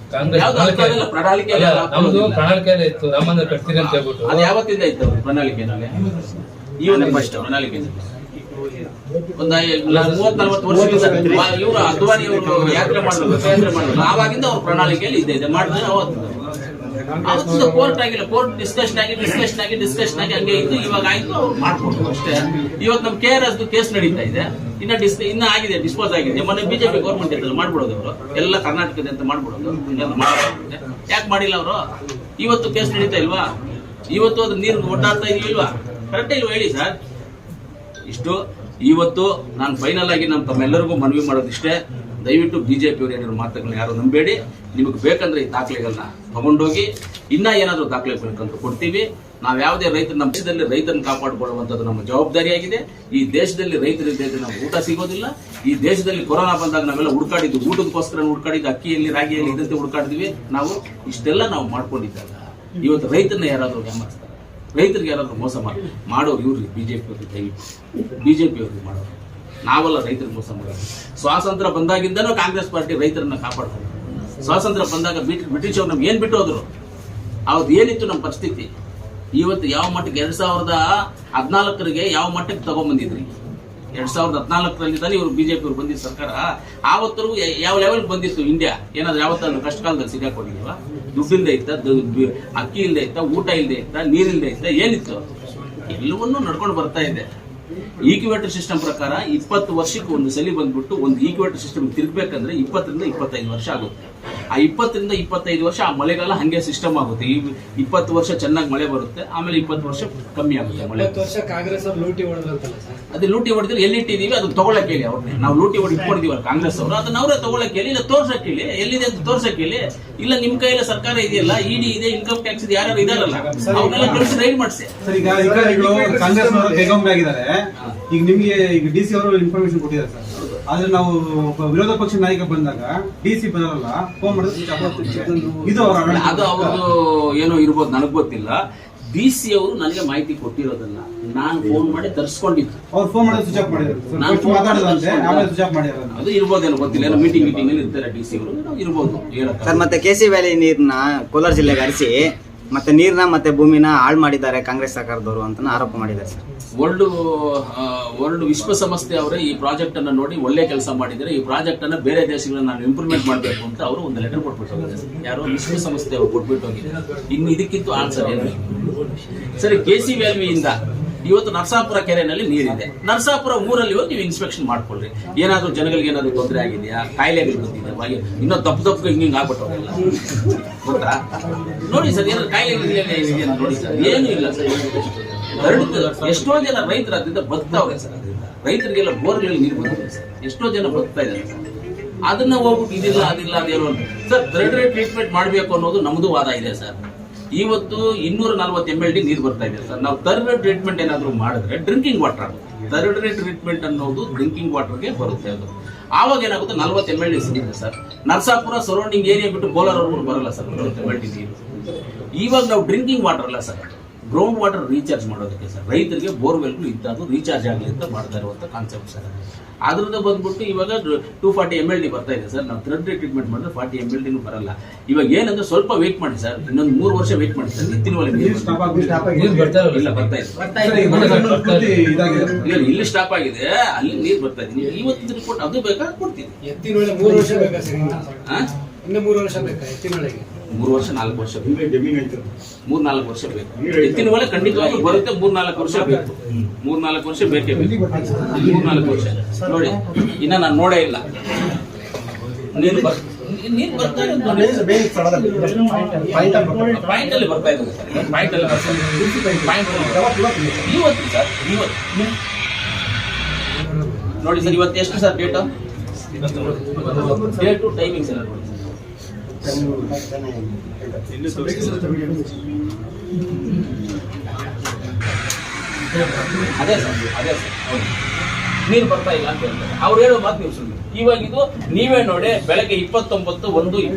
ಯಾವ್ದು ಪ್ರಣಾಳಿಕೆ ಇತ್ತು, ರಾಮ ಮಂದಿರ ಕಟ್ತೀರಿ ಅಂತ ಹೇಳ್ಬಿಟ್ಟು. ಅದು ಯಾವತ್ತಿಂದ ಇತ್ತು ಪ್ರಣಾಳಿಕೆನಲ್ಲಿ? ಇವನೇ ಫಸ್ಟ್ ಪ್ರಣಾಳಿಕೆ. ಒಂದು 30-40 ವರ್ಷದಿಂದ ಇವರು ಅದ್ವಾನಿ ಅವರು ಯಾತ್ರೆ ಮಾಡಿದ್ರು. ಆವಾಗಿಂದ ಅವ್ರ ಪ್ರಣಾಳಿಕೆಯಲ್ಲಿ ಇದೆ ಮಾಡಿದ್ರೆ ಅವತ್ತು ಕೋರ್ಟ್ ಆಗಿಲ್ಲ. ಕೋರ್ಟ್ ಡಿಸ್ಕಷನ್ ಆಗಿ ಹಂಗೆ ಇದ್ದು ಇವಾಗ ಆಯ್ತು, ಅವ್ರು ಮಾಡ್ಕೊಡ್ತು ಅಷ್ಟೇ. ಇವತ್ತು ನಮ್ KRS ಕೇಸ್ ನಡೀತಾ ಇದೆ. ಇನ್ನ ಆಗಿದೆ, ಡಿಸ್ಪೋಸ್ ಆಗಿದೆ. ಮೊನ್ನೆ ಬಿಜೆಪಿ ಗೌರ್ಮೆಂಟ್ ಇದ್ದಲ್ಲ ಮಾಡ್ಬಿಡೋದು, ಅವರು ಎಲ್ಲ ಕರ್ನಾಟಕದ ಅಂತ ಮಾಡ್ಬಿಡೋದು. ಯಾಕೆ ಮಾಡಿಲ್ಲ ಅವರು? ಇವತ್ತು ಕೇಸ್ ನಡೀತಾ ಇಲ್ವಾ? ಇವತ್ತು ಅದು ನೀರು ಒಡ್ಡಾಡ್ತಾ ಇದೀವಿಲ್ವಾ? ಕರೆಕ್ಟ್ ಇಲ್ವಾ ಹೇಳಿ ಸರ್? ಇಷ್ಟು ಇವತ್ತು ನಾನು ಫೈನಲ್ ಆಗಿ ನಮ್ಮ ತಮ್ಮೆಲ್ಲರಿಗೂ ಮನವಿ ಮಾಡೋದಿಷ್ಟೇ, ದಯವಿಟ್ಟು ಬಿಜೆಪಿ ಅವರು ಏನಾದ್ರು ಮಾತುಗಳನ್ನ ಯಾರು ನಂಬೇಡಿ. ನಿಮಗೆ ಬೇಕಂದ್ರೆ ಈ ದಾಖಲೆಗಳನ್ನ ತಗೊಂಡೋಗಿ ಇನ್ನ ಏನಾದ್ರು ದಾಖಲೆ ಬೇಕಂತ ಕೊಡ್ತೀವಿ. ನಾವು ಯಾವುದೇ ನಮ್ಮ ದೇಶದಲ್ಲಿ ರೈತರನ್ನು ಕಾಪಾಡಿಕೊಳ್ಳುವಂಥದ್ದು ನಮ್ಮ ಜವಾಬ್ದಾರಿಯಾಗಿದೆ. ಈ ದೇಶದಲ್ಲಿ ರೈತರಿದ್ದರೆ ನಮ್ಗೆ ಊಟ ಸಿಗೋದಿಲ್ಲ. ಈ ದೇಶದಲ್ಲಿ ಕೊರೋನಾ ಬಂದಾಗ ನಾವೆಲ್ಲ ಹುಡುಕಾಡಿದ್ದು, ಊಟಕ್ಕೋಸ್ಕರ ಹುಡುಕಾಡಿದ್ದು, ಅಕ್ಕಿಯಲ್ಲಿ ರಾಗಿಯಲ್ಲಿ ಇದಂತೆ ಹುಡುಕಾಡಿದ್ವಿ ನಾವು. ಇಷ್ಟೆಲ್ಲ ನಾವು ಮಾಡ್ಕೊಂಡಿದ್ದಾಗ ಇವತ್ತು ರೈತರನ್ನ ಯಾರಾದ್ರೂ ಏಮಾರಿಸ್ತಾರೆ, ರೈತರಿಗೆ ಯಾರಾದ್ರೂ ಮೋಸ ಮಾಡೋರು ಇವ್ರಿಗೆ ಬಿಜೆಪಿ ಅವ್ರಿಗೆ, ದಯವಿಟ್ಟು ಬಿಜೆಪಿ ಅವ್ರಿಗೆ ಮಾಡೋರು. ನಾವೆಲ್ಲ ರೈತರಿಗೆ ಮೋಸ ಮಾಡೋದು. ಸ್ವಾತಂತ್ರ್ಯ ಬಂದಾಗಿಂದನೂ ಕಾಂಗ್ರೆಸ್ ಪಾರ್ಟಿ ರೈತರನ್ನ ಕಾಪಾಡ್ತಾರೆ. ಸ್ವಾತಂತ್ರ್ಯ ಬಂದಾಗ ಬ್ರಿಟಿಷ್ ಅವ್ರು ನಮ್ಗೆ ಏನ್ ಬಿಟ್ಟು ಹೋದ್ರು? ಅವ್ರದ್ದು ಏನಿತ್ತು ನಮ್ಮ ಪರಿಸ್ಥಿತಿ? ಇವತ್ತು ಯಾವ ಮಟ್ಟಕ್ಕೆ 2014 ಯಾವ ಮಟ್ಟಕ್ಕೆ ತಗೊಂಡ್ಬಂದಿದ್ರಿ? 2014 ತಾನೇ ಇವರು ಬಿಜೆಪಿ ಅವ್ರು ಬಂದಿದ್ದ ಸರ್ಕಾರ. ಆವತ್ತರೆಗೂ ಯಾವ ಲೆವೆಲ್ ಬಂದಿತ್ತು ಇಂಡಿಯಾ? ಏನಾದ್ರು ಯಾವತ್ತಾದ್ರು ಕಷ್ಟ ಕಾಲದಲ್ಲಿ ಸಿಗಾಕೊಂಡಿಲ್ವಾ? ದುಡ್ಡಿಲ್ದೆ ಇತ್ತ, ಅಕ್ಕಿ ಇಲ್ದೆ ಇತ್ತ, ಊಟ ಇಲ್ದೆ ಇತ್ತ, ನೀರಿಲ್ದೆ ಇತ್ತ, ಏನಿತ್ತು? ಎಲ್ಲವನ್ನೂ ನಡ್ಕೊಂಡು ಬರ್ತಾ ಇದೆ. ಈಕ್ಯುವೇಟರ್ ಸಿಸ್ಟಮ್ ಪ್ರಕಾರ 20 ವರ್ಷಕ್ಕೆ ಒಂದು ಸಲ ಬಂದ್ಬಿಟ್ಟು ಒಂದು ಈಕ್ಯುವೇಟರ್ ಸಿಸ್ಟಮ್ ತಿರುಗಬೇಕಂದ್ರೆ 20 ರಿಂದ 25 ವರ್ಷ ಆಗುತ್ತೆ. ಆ 20 ರಿಂದ 25 ವರ್ಷ ಆ ಮಳೆಗಾಲ ಹಂಗೆ ಸಿಸ್ಟಮ್ ಆಗುತ್ತೆ. ಈ 20 ವರ್ಷ ಚೆನ್ನಾಗಿ ಮಳೆ ಬರುತ್ತೆ, ಆಮೇಲೆ 20 ವರ್ಷ ಕಮ್ಮಿ ಆಗುತ್ತೆ ಮಳೆ. 20 ವರ್ಷ ಕಾಂಗ್ರೆಸ್ ಅವರು ಲೂಟಿ ಹೊಡೆದ್ರಂತಲ್ಲ ಸರ್? ಅದೇ ಲೂಟಿ ಹೊಡೆದ್ರೆ ಎಲ್ಲಿ ಇಟ್ಟಿದೀವಿ ಅದನ್ನ ತಗೊಳಕ್ ಹೇಳಿ ಅವ್ರನ್ನೇ. ನಾವು ಲೂಟಿ ಹೊಡಿ ಇಟ್ಕೊಂಡಿದೀವಲ್ಲ ಕಾಂಗ್ರೆಸ್ ಅವರು, ಅದನ್ನ ಅವರೇ ತಗೊಳಕ್ ಹೇಳಿ, ಇಲ್ಲ ತೋರ್ಸಕ್ ಹೇಳಿ, ಎಲ್ಲಿದೆ ಅಂತ ತೋರ್ಸಕ್ ಹೇಳಿ. ಇಲ್ಲ ನಿಮ್ ಕೈಯಲ್ಲಿ ಸರ್ಕಾರ ಇದೆಯಲ್ಲ, ಇಡಿ ಇದೆ, ಇನ್ಕಮ್ ಟ್ಯಾಕ್ಸ್ ಇದೆ, ಯಾರು ಇದಾರಲ್ಲ ಅವನ್ನೆಲ್ಲ ಕಳಿಸಿ ರೈಡ್ ಮಾಡಿಸಿ. ಸರ್, ಈಗ ಅಧಿಕಾರಿಗಳು ಕಾಂಗ್ರೆಸ್ ಅವರು ಕೈಗೊಂಬೆ ಆಗಿದ್ದಾರೆ. ಈಗ ನಿಮ್ಗೆ ಈಗ DC ಅವರು ಇನ್ಫಾರ್ಮೇಶನ್ ಕೊಟ್ಟಿದ್ದಾರೆ ಸರ್. ಆದ್ರೆ ನಾವು ವಿರೋಧ ಪಕ್ಷ ನಾಯಕ ಬಂದಾಗ DC ಬರಲ್ಲ, ಫೋನ್ ಮಾಡಿದ್ರೆ ಇದು ಅದು ಅವ್ರದ್ದು ಏನೋ ಇರ್ಬೋದು, ನನಗ್ ಗೊತ್ತಿಲ್ಲ. DC ಅವರು ನನಗೆ ಮಾಹಿತಿ ಕೊಟ್ಟಿರೋದನ್ನ ನಾನು ಫೋನ್ ಮಾಡಿ ತರಿಸ್ಕೊಂಡಿದ್ದು. ಅವ್ರು ಫೋನ್ ಮಾಡಿ ಸ್ವಿಚ್ ಆಫ್ ಮಾಡಿದ್ರು, ಆಮೇಲೆ ಸ್ವಿಚ್ ಆಫ್ ಮಾಡಿದ್ರು. ಅದು ಇರ್ಬೋದೇನೋ ಗೊತ್ತಿಲ್ಲ. ಏನೋ ಮೀಟಿಂಗ್ ಅಲ್ಲಿ ಇರ್ತಾರೆ DC ಅವರು, ಇರ್ಬೋದು ಹೇಳಕ್. ಸರ್, ಮತ್ತೆ KC ವ್ಯಾಲಿ ನೀರ್ನ ಕೋಲಾರ ಜಿಲ್ಲೆಗೆ ಹರಿಸಿ ಮತ್ತೆ ನೀರ್ನ ಮತ್ತೆ ಭೂಮಿನ ಹಾಳು ಮಾಡಿದ್ದಾರೆ ಕಾಂಗ್ರೆಸ್ ಸರ್ಕಾರದವರು ಅಂತ ಆರೋಪ ಮಾಡಿದ್ದಾರೆ ಸರ್. ವರ್ಲ್ಡ್ ವಿಶ್ವಸಂಸ್ಥೆ ಅವರೇ ಈ ಪ್ರಾಜೆಕ್ಟ್ ಅನ್ನ ನೋಡಿ ಒಳ್ಳೆ ಕೆಲಸ ಮಾಡಿದರೆ, ಈ ಪ್ರಾಜೆಕ್ಟ್ ಅನ್ನ ಬೇರೆ ದೇಶಗಳನ್ನ ನಾನು ಇಂಪ್ರೂವ್ಮೆಂಟ್ ಮಾಡಬೇಕು ಅಂತ ಅವರು ಒಂದು ಲೆಟರ್ ಕೊಟ್ಬಿಟ್ಟು ಹೋಗಿದ್ದಾರೆ. ಯಾರೋ ವಿಶ್ವಸಂಸ್ಥೆ ಅವರು ಕೊಟ್ಬಿಟ್ಟು ಹೋಗಿದ್ದಾರೆ. ಇನ್ನು ಇದಕ್ಕಿಂತ ಆನ್ಸರ್ ಏನು? ಸರಿ, KC ವ್ಯಾಲ್ವಿಯಿಂದ ಇವತ್ತು ನರಸಾಪುರ ಕೆರೆನಲ್ಲಿ ನೀರಿದೆ. ನರಸಾಪುರ ಊರಲ್ಲಿ ಹೋಗಿ ನೀವು ಇನ್ಸ್ಪೆಕ್ಷನ್ ಮಾಡ್ಕೊಳ್ರಿ. ಏನಾದ್ರು ಜನಗಳಿಗೆ ಏನಾದ್ರು ತೊಂದರೆ ಆಗಿದೆಯಾ, ಕಾಯಿಲೆಗಳು ಬಂದಿದೆ, ಇನ್ನೂ ತಪ್ಪು ಹಿಂಗ್ ಆಗ್ಬಿಟ್ಟವಲ್ಲ ಗೊತ್ತಾ? ನೋಡಿ ಸರ್, ಏನಾದ್ರು ಕಾಯಿಲೆ ನೋಡಿ ಸರ್, ಏನು ಇಲ್ಲ ಸರ್. ಎಷ್ಟೋ ಜನ ರೈತರ ಅದರಿಂದ ಬದುಕ್ತಾವ್ರೆ ಸರ್. ಅದರಿಂದ ರೈತರಿಗೆಲ್ಲ ಬೋರ್ಗಳಲ್ಲಿ ನೀರು ಬಂದಿದೆ ಸರ್. ಎಷ್ಟೋ ಜನ ಬದುಕ್ತಾ ಇದ್ದಾರೆ ಸರ್. ಅದನ್ನ ಹೋಗ್ಬಿಟ್ಟು ಇದಿಲ್ಲ ಅದಿಲ್ಲ ಅದೇನೋ ಸರ್. ಥರ್ಡ್ ರೇಟ್ ಟ್ರೀಟ್ಮೆಂಟ್ ಮಾಡಬೇಕು ಅನ್ನೋದು ನಮ್ದು ವಾದ ಇದೆ ಸರ್. ಇವತ್ತು 240 mld ನೀರು ಬರ್ತಾ ಇದೆ ಸರ್. ನಾವು ಥರ್ಡ್ ರೇಟ್ ಟ್ರೀಟ್ಮೆಂಟ್ ಏನಾದ್ರು ಮಾಡಿದ್ರೆ ಡ್ರಿಂಕಿಂಗ್ ವಾಟರ್ ಆಗುತ್ತೆ. ಥರ್ಡ್ ರೇಟ್ ಟ್ರೀಟ್ಮೆಂಟ್ ಅನ್ನೋದು ಡ್ರಿಂಕಿಂಗ್ ವಾಟರ್ಗೆ ಬರುತ್ತೆ. ಅದು ಆವಾಗ ಏನಾಗುತ್ತೆ, 40 mld ಸಿಗುತ್ತೆ ಸರ್. ನರಸಾಪುರ ಸರೌಂಡಿಂಗ್ ಏರಿಯಾ ಬಿಟ್ಟು ಕೋಲಾರವರೆಗೂ ಬರಲ್ಲ ಸರ್ 40 mld ನೀರು. ಇವಾಗ ನಾವು ಡ್ರಿಂಕಿಂಗ್ ವಾಟರ್ ಅಲ್ಲ ಸರ್, ಗ್ರೌಂಡ್ ವಾಟರ್ ರೀಚಾರ್ಜ್ ಮಾಡೋದಕ್ಕೆ ಸರ್. ರೈತರಿಗೆ ಬೋರ್ವೆಲ್ಗಳು ಇದ್ದಾದ್ರು ರೀಚಾರ್ಜ್ ಆಗಲಿ ಅಂತ ಮಾಡ್ತಾ ಇರುವಂತ ಕಾನ್ಸೆಪ್ಟ್ ಸರ್. ಅದ್ರದ್ದು ಬಂದ್ಬಿಟ್ಟು ಇವಾಗ 240 mld ಬರ್ತಾ ಇದೆ ಸರ್. ನಾವು ಥರ್ಡ್ ರೇಟ್ ಟ್ರೀಟ್ಮೆಂಟ್ ಮಾಡಿದ್ರೆ 40 mld ಬರಲ್ಲ. ಇವಾಗ ಏನಂದ್ರೆ ಸ್ವಲ್ಪ ವೇಟ್ ಮಾಡಿ ಸರ್, ಇನ್ನೊಂದು 3 ವರ್ಷ ವೇಟ್ ಮಾಡಿ ಸರ್. ಎತ್ತಿನ ಒಳಗೆ ಇಲ್ಲ ಬರ್ತಾ ಇದೆ, ಇಲ್ಲಿ ಸ್ಟಾಪ್ ಆಗಿದೆ, ಅಲ್ಲಿ ನೀರು ಬರ್ತಾ ಇದೆ. ಇವತ್ತು ರಿಪೋರ್ಟ್ ಅದು ಬೇಕಾದ್ರೆ ಕೊಡ್ತೀನಿ. ಎತ್ತಿನೊಳಗೆ 3 ವರ್ಷ ಬೇಕಾ ಸರ್? ಇನ್ನು 3 ವರ್ಷ ಬೇಕಾ ಎತ್ತಿನೊಳಗೆ? 3 ವರ್ಷ 4 ವರ್ಷ 3-4 ವರ್ಷ ಬೇಕು. ಎತ್ತಿನ ಒಳಗೆ ಖಂಡಿತವಾಗಿ ಬರುತ್ತೆ. 3-4 ವರ್ಷ ಬೇಕು. 3-4 ವರ್ಷ ಬೇಕೇ ಬೇಕು. 3-4 ವರ್ಷ ನೋಡಿ, ಇನ್ನ ನಾನು ನೋಡೇ ಇಲ್ಲ. ನೀರು ಬರ್ತಾ ಇರೋದು ಪಾಯಿಂಟ್ ಅಲ್ಲಿ ಬರ್ತಾ ಇದೆ ಸರ್. ಪಾಯಿಂಟ್ ಅಲ್ಲಿ ಇವತ್ತು ಸರ್, ಇವತ್ತು ನೋಡಿ ಸರ್, ಇವತ್ತು ಎಷ್ಟು ಸರ್ ಡೇಟು? ಡೇಟು ಟೈಮಿಂಗ್ಸ್ ಎಲ್ಲ ನೋಡಿ. ಅದೇ ಸರ್ ಹೌದು. ನೀರು ಬರ್ತಾ ಇಲ್ಲ ಅಂತ ಹೇಳ್ತಾರೆ. ಅವ್ರು ಹೇಳೋ ಮಾತು ನೀವು ಸುಮ್ಮನೆ. ಇವಾಗ ಇದು ನೀವೇ ನೋಡಿ, ಬೆಳಗ್ಗೆ 29/1/24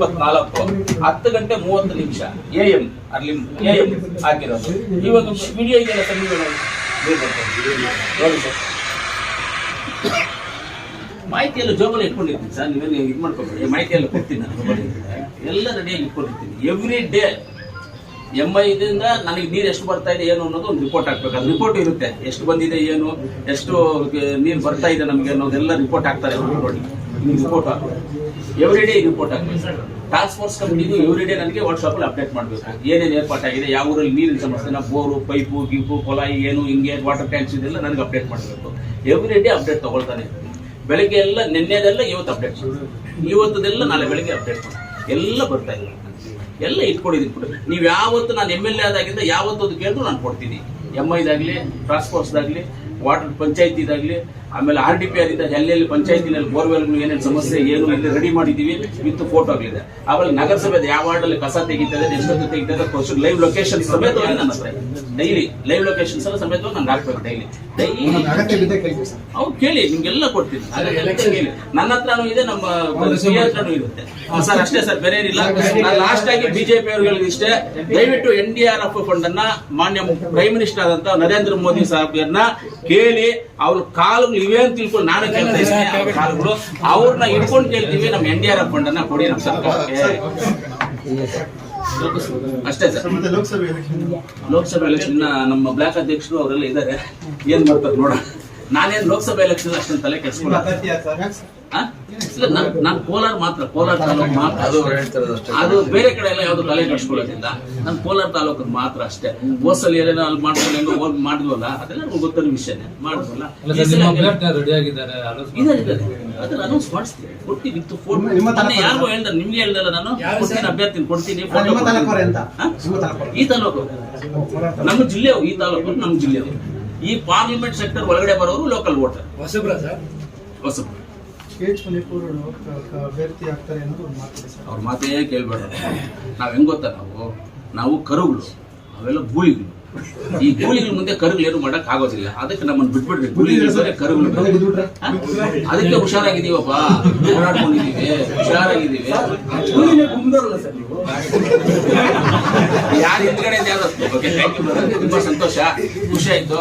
10:30 AM ಅಲ್ಲಿ AM ಹಾಕಿರೋದು. ಇವಾಗ ವಿಡಿಯೋ ಇದೆಯಲ್ಲ ಸರ್, ನೀವೇ ನೋಡಿ, ನೀರು ಬರ್ತಾ ಇದೆ. ನೋಡಿ ಸರ್, ಮಾಹಿತಿ ಎಲ್ಲ ಜೋಬಲ್ಲಿ ಇಟ್ಕೊಂಡಿರ್ತೀನಿ ಸರ್, ನೀವೇನು ಇದು ಮಾಡ್ಕೊಬೇಡಿ. ಮಾಹಿತಿ ಎಲ್ಲ ಕೊಡ್ತೀನಿ ನಾನು, ಎಲ್ಲ ರೆಡಿಯಾಗಿ ಇಟ್ಕೊಂಡಿರ್ತೀನಿ. ಎವ್ರಿ ಡೇ MI ಇದರಿಂದ ನನಗೆ ನೀರು ಎಷ್ಟು ಬರ್ತಾ ಇದೆ ಏನು ಅನ್ನೋದು ಒಂದು ರಿಪೋರ್ಟ್ ಹಾಕ್ಬೇಕು. ಅದು ರಿಪೋರ್ಟ್ ಇರುತ್ತೆ, ಎಷ್ಟು ಬಂದಿದೆ ಏನು, ಎಷ್ಟು ನೀರು ಬರ್ತಾ ಇದೆ ನಮಗೆ ಅನ್ನೋದೆಲ್ಲ ರಿಪೋರ್ಟ್ ಹಾಕ್ತಾರೆ. ನೋಡಿ ರಿಪೋರ್ಟ್ ಹಾಕ್ಬೇಕು, ಎವ್ರಿ ಡೇ ರಿಪೋರ್ಟ್ ಹಾಕ್ಬೇಕು. ಟಾಸ್ಕ್ ಫೋರ್ಸ್ ಕಮಿಟಿದು ಎವ್ರಿ ಡೇ ನನಗೆ ವಾಟ್ಸಾಪಲ್ಲಿ ಅಪ್ಡೇಟ್ ಮಾಡಬೇಕು. ಏನೇನು ಏರ್ಪಾಟಾಗಿದೆ, ಯಾವ ಊರಲ್ಲಿ ನೀರಿನ ಸಮಸ್ಯೆ, ಬೋರು, ಪೈಪು, ಗೀಪು, ಕೊಲಾಯಿ ಏನು, ಹಿಂಗೆ ವಾಟರ್ ಟ್ಯಾಂಕ್ಸ್ ಇದೆಲ್ಲ ನನಗೆ ಅಪ್ಡೇಟ್ ಮಾಡಬೇಕು. ಎವ್ರಿ ಡೇ ಅಪ್ಡೇಟ್ ತಗೊಳ್ತಾನೆ. ಬೆಳಗ್ಗೆ ಎಲ್ಲ ನಿನ್ನೆದೆಲ್ಲ ಇವತ್ತು ಅಪ್ಡೇಟ್ ಮಾಡಿ, ಇವತ್ತದೆಲ್ಲ ನಾಳೆ ಬೆಳಗ್ಗೆ ಅಪ್ಡೇಟ್ ಮಾಡಿ, ಎಲ್ಲ ಬರ್ತಾ ಇದೆ. ಎಲ್ಲ ಇಟ್ಕೊಂಡಿದ್ದೀನಿ. ನೀವು ಯಾವತ್ತು ನಾನು MLA ಆದಾಗಿಂದ ಯಾವತ್ತು ಅದು ಕೇಳಿದ್ರು ನಾನು ಕೊಡ್ತೀನಿ. MIದಾಗಲಿ, ಟಾಸ್ಕ್ ಫೋರ್ಸ್ದಾಗಲಿ, ವಾಟರ್ ಪಂಚಾಯತಿದಾಗಲಿ, ಆಮೇಲೆ RDPR ಇಂದ ಎಲ್ಲೆಲ್ಲಿ ಪಂಚಾಯತಿನಲ್ಲಿ ಬೋರ್ವೆಲ್ ಏನೇನು ಸಮಸ್ಯೆ ಏನು ಇಲ್ಲಿ ರೆಡಿ ಮಾಡಿದ್ದೀವಿ ವಿತ್ ಫೋಟೋಗಳಿದೆ. ಆಮೇಲೆ ನಗರಸಭೆದ ಯಾವ ವಾರ್ಡಲ್ಲಿ ಕಸ ತೆಗಿತದೆ, ಎಷ್ಟೊತ್ತು ತೆಗಿತದೆ, ಲೈವ್ ಲೊಕೇಶನ್ ಸಮೇತವಾಗಿ ನನ್ನ ಹತ್ರ ಡೈಲಿ ಲೈವ್ ಲೊಕೇಶನ್ಸ್ ಎಲ್ಲ ಸಮೇತವಾಗಿ ನಾನು ಹಾಕ್ಬೇಕು. ಡೈಲಿ ಅಗತ್ಯ ಬಿದ್ದ ಕೇಳ್ತೀವಿ ಸರ್. ಅವ್ರು ಕೇಳಿ, ನಿಮ್ಗೆಲ್ಲ ಕೊಡ್ತೀನಿ. ನನ್ನ ಹತ್ರನೂ ಇದೆ, ನಮ್ಮ ಹತ್ರನೂ ಇರುತ್ತೆ ಸರ್. ಅಷ್ಟೇ ಸರ್, ಬೇರೆ ಏನಿಲ್ಲ. ನಾನು ಲಾಸ್ಟ್ ಆಗಿ BJP ಅವರುಗಳಿಗೆ ಇಷ್ಟೇ, ದಯವಿಟ್ಟು NDRF ಫಂಡ್ ಅನ್ನ ಮಾನ್ಯ ಪ್ರೈಮ್ ಮಿನಿಸ್ಟರ್ ಆದಂತ ನರೇಂದ್ರ ಮೋದಿ ಸಾಹೇಬ್ರನ್ನ ಕೇಳಿ, ಅವ್ರ ಕಾಲುಗಳು ಇವೆ ಅಂತ ತಿಳ್ಕೊಂಡು ನಾನು ಕೇಳ್ತಾ ಇದ್ದೀನಿ. ಅವ್ರ ಕಾಲುಗಳು ಅವ್ರನ್ನ ಇಟ್ಕೊಂಡು ಕೇಳ್ತೀವಿ, ನಮ್ಮ NDRF ಫಂಡ್ ಅನ್ನ ಕೊಡಿ ನಮ್ಮ ಸರ್ಕಾರಕ್ಕೆ. ಅಷ್ಟೇ ಸರ್. ಲೋಕಸಭೆ ಎಲೆಕ್ಷನ್ ನಮ್ಮ ಬ್ಲಾಕ್ ಅಧ್ಯಕ್ಷರು ಅವರೆಲ್ಲ ಇದ್ದಾರೆ, ಏನ್ ಮಾಡ್ತಾರೆ ನೋಡ. ನಾನೇನು ಲೋಕಸಭೆ ಎಲೆಕ್ಷನ್ ಅಷ್ಟೊಂದು ತಲೆ ಕೆಡಿಸ್ಕೊಳ್ಳ. ನಾನು ಕೋಲಾರ ಮಾತ್ರ, ಕೋಲಾರ ತಾಲೂಕು ಮಾತ್ರ. ಅದು ಬೇರೆ ಕಡೆ ಎಲ್ಲ ಯಾವ್ದು ತಲೆ ಕೆಡಿಸ್ಕೊಳ್ಳೋದಿಲ್ಲ. ನಾನು ಕೋಲಾರ ತಾಲೂಕು ಮಾತ್ರ ಅಷ್ಟೇ. ಹೋಸಲ್ ಏನೇನೋ ಅಲ್ಲಿ ಮಾಡ್ಕೊಂಡು ಹೆಂಗೋ ಹೋಗಿ ಮಾಡಿದ್ವಲ್ಲ, ಅದೆಲ್ಲ ಗೊತ್ತಿರೋ ವಿಷಯನೇ ಮಾಡಿದ್ವಲ್ಲ. ಅದನ್ನ ಅನೌನ್ಸ್ ಮಾಡಿಸ್ತೀನಿ, ಕೊಡ್ತೀನಿ ವಿತ್ ಫೋಟೋ. ಯಾರಿಗೂ ಹೇಳ್ದ, ನಿಮ್ಗೆ ಹೇಳ್ದಲ್ಲ, ನಾನು ಕೊಡ್ತೀನಿ, ಅಭ್ಯರ್ಥಿ ಕೊಡ್ತೀನಿ. ಈ ತಾಲೂಕು ನಮ್ಮ ಜಿಲ್ಲೆ, ಈ ತಾಲೂಕು ನಮ್ಮ ಜಿಲ್ಲೆ. ಈ ಪಾರ್ಲಿಮೆಂಟ್ ಸೆಕ್ಟರ್ ಒಳಗಡೆ ಬರೋರು ಲೋಕಲ್ ವೋಟರ್. ಹೊಸಬ್ರ ಅಭ್ಯರ್ಥಿ ಆಗ್ತಾರೆ ಅನ್ನೋದು ಒಂದು ಮಾತಿದೆ ಸರ್. ಅವ್ರ ಮಾತೇ ಕೇಳ್ಬೇಡ. ನಾವ್ ಹೆಂಗ್ ಗೊತ್ತಾ, ನಾವು ಕರುಗಳು, ಅವೆಲ್ಲ ಗೂಳಿಗಳು. ಈ ಗೂಳಿಗಳ ಮುಂದೆ ಕರುಗಳು ಏನು ಮಾಡಕ್ ಆಗೋದಿಲ್ಲ. ಅದಕ್ಕೆ ನಮ್ಮನ್ನು ಬಿಟ್ಬಿಡ್ರಿ, ಗೂಳಿಗಳು ಕರುಗಳು. ಅದಕ್ಕೆ ಹುಷಾರಾಗಿದ್ದೀವಪ್ಪ, ಓಡಾಡ್ಕೊಂಡಿದೀವಿ, ಹುಷಾರಾಗಿದ್ದೀವಿ. ಯಾರು ಹಿಂದ್ಗಡೆ ಯಾರು. ಓಕೆ, ಥ್ಯಾಂಕ್ ಯು ಬ್ರದರ್, ತುಂಬಾ ಸಂತೋಷ, ಖುಷಿ ಆಯ್ತು.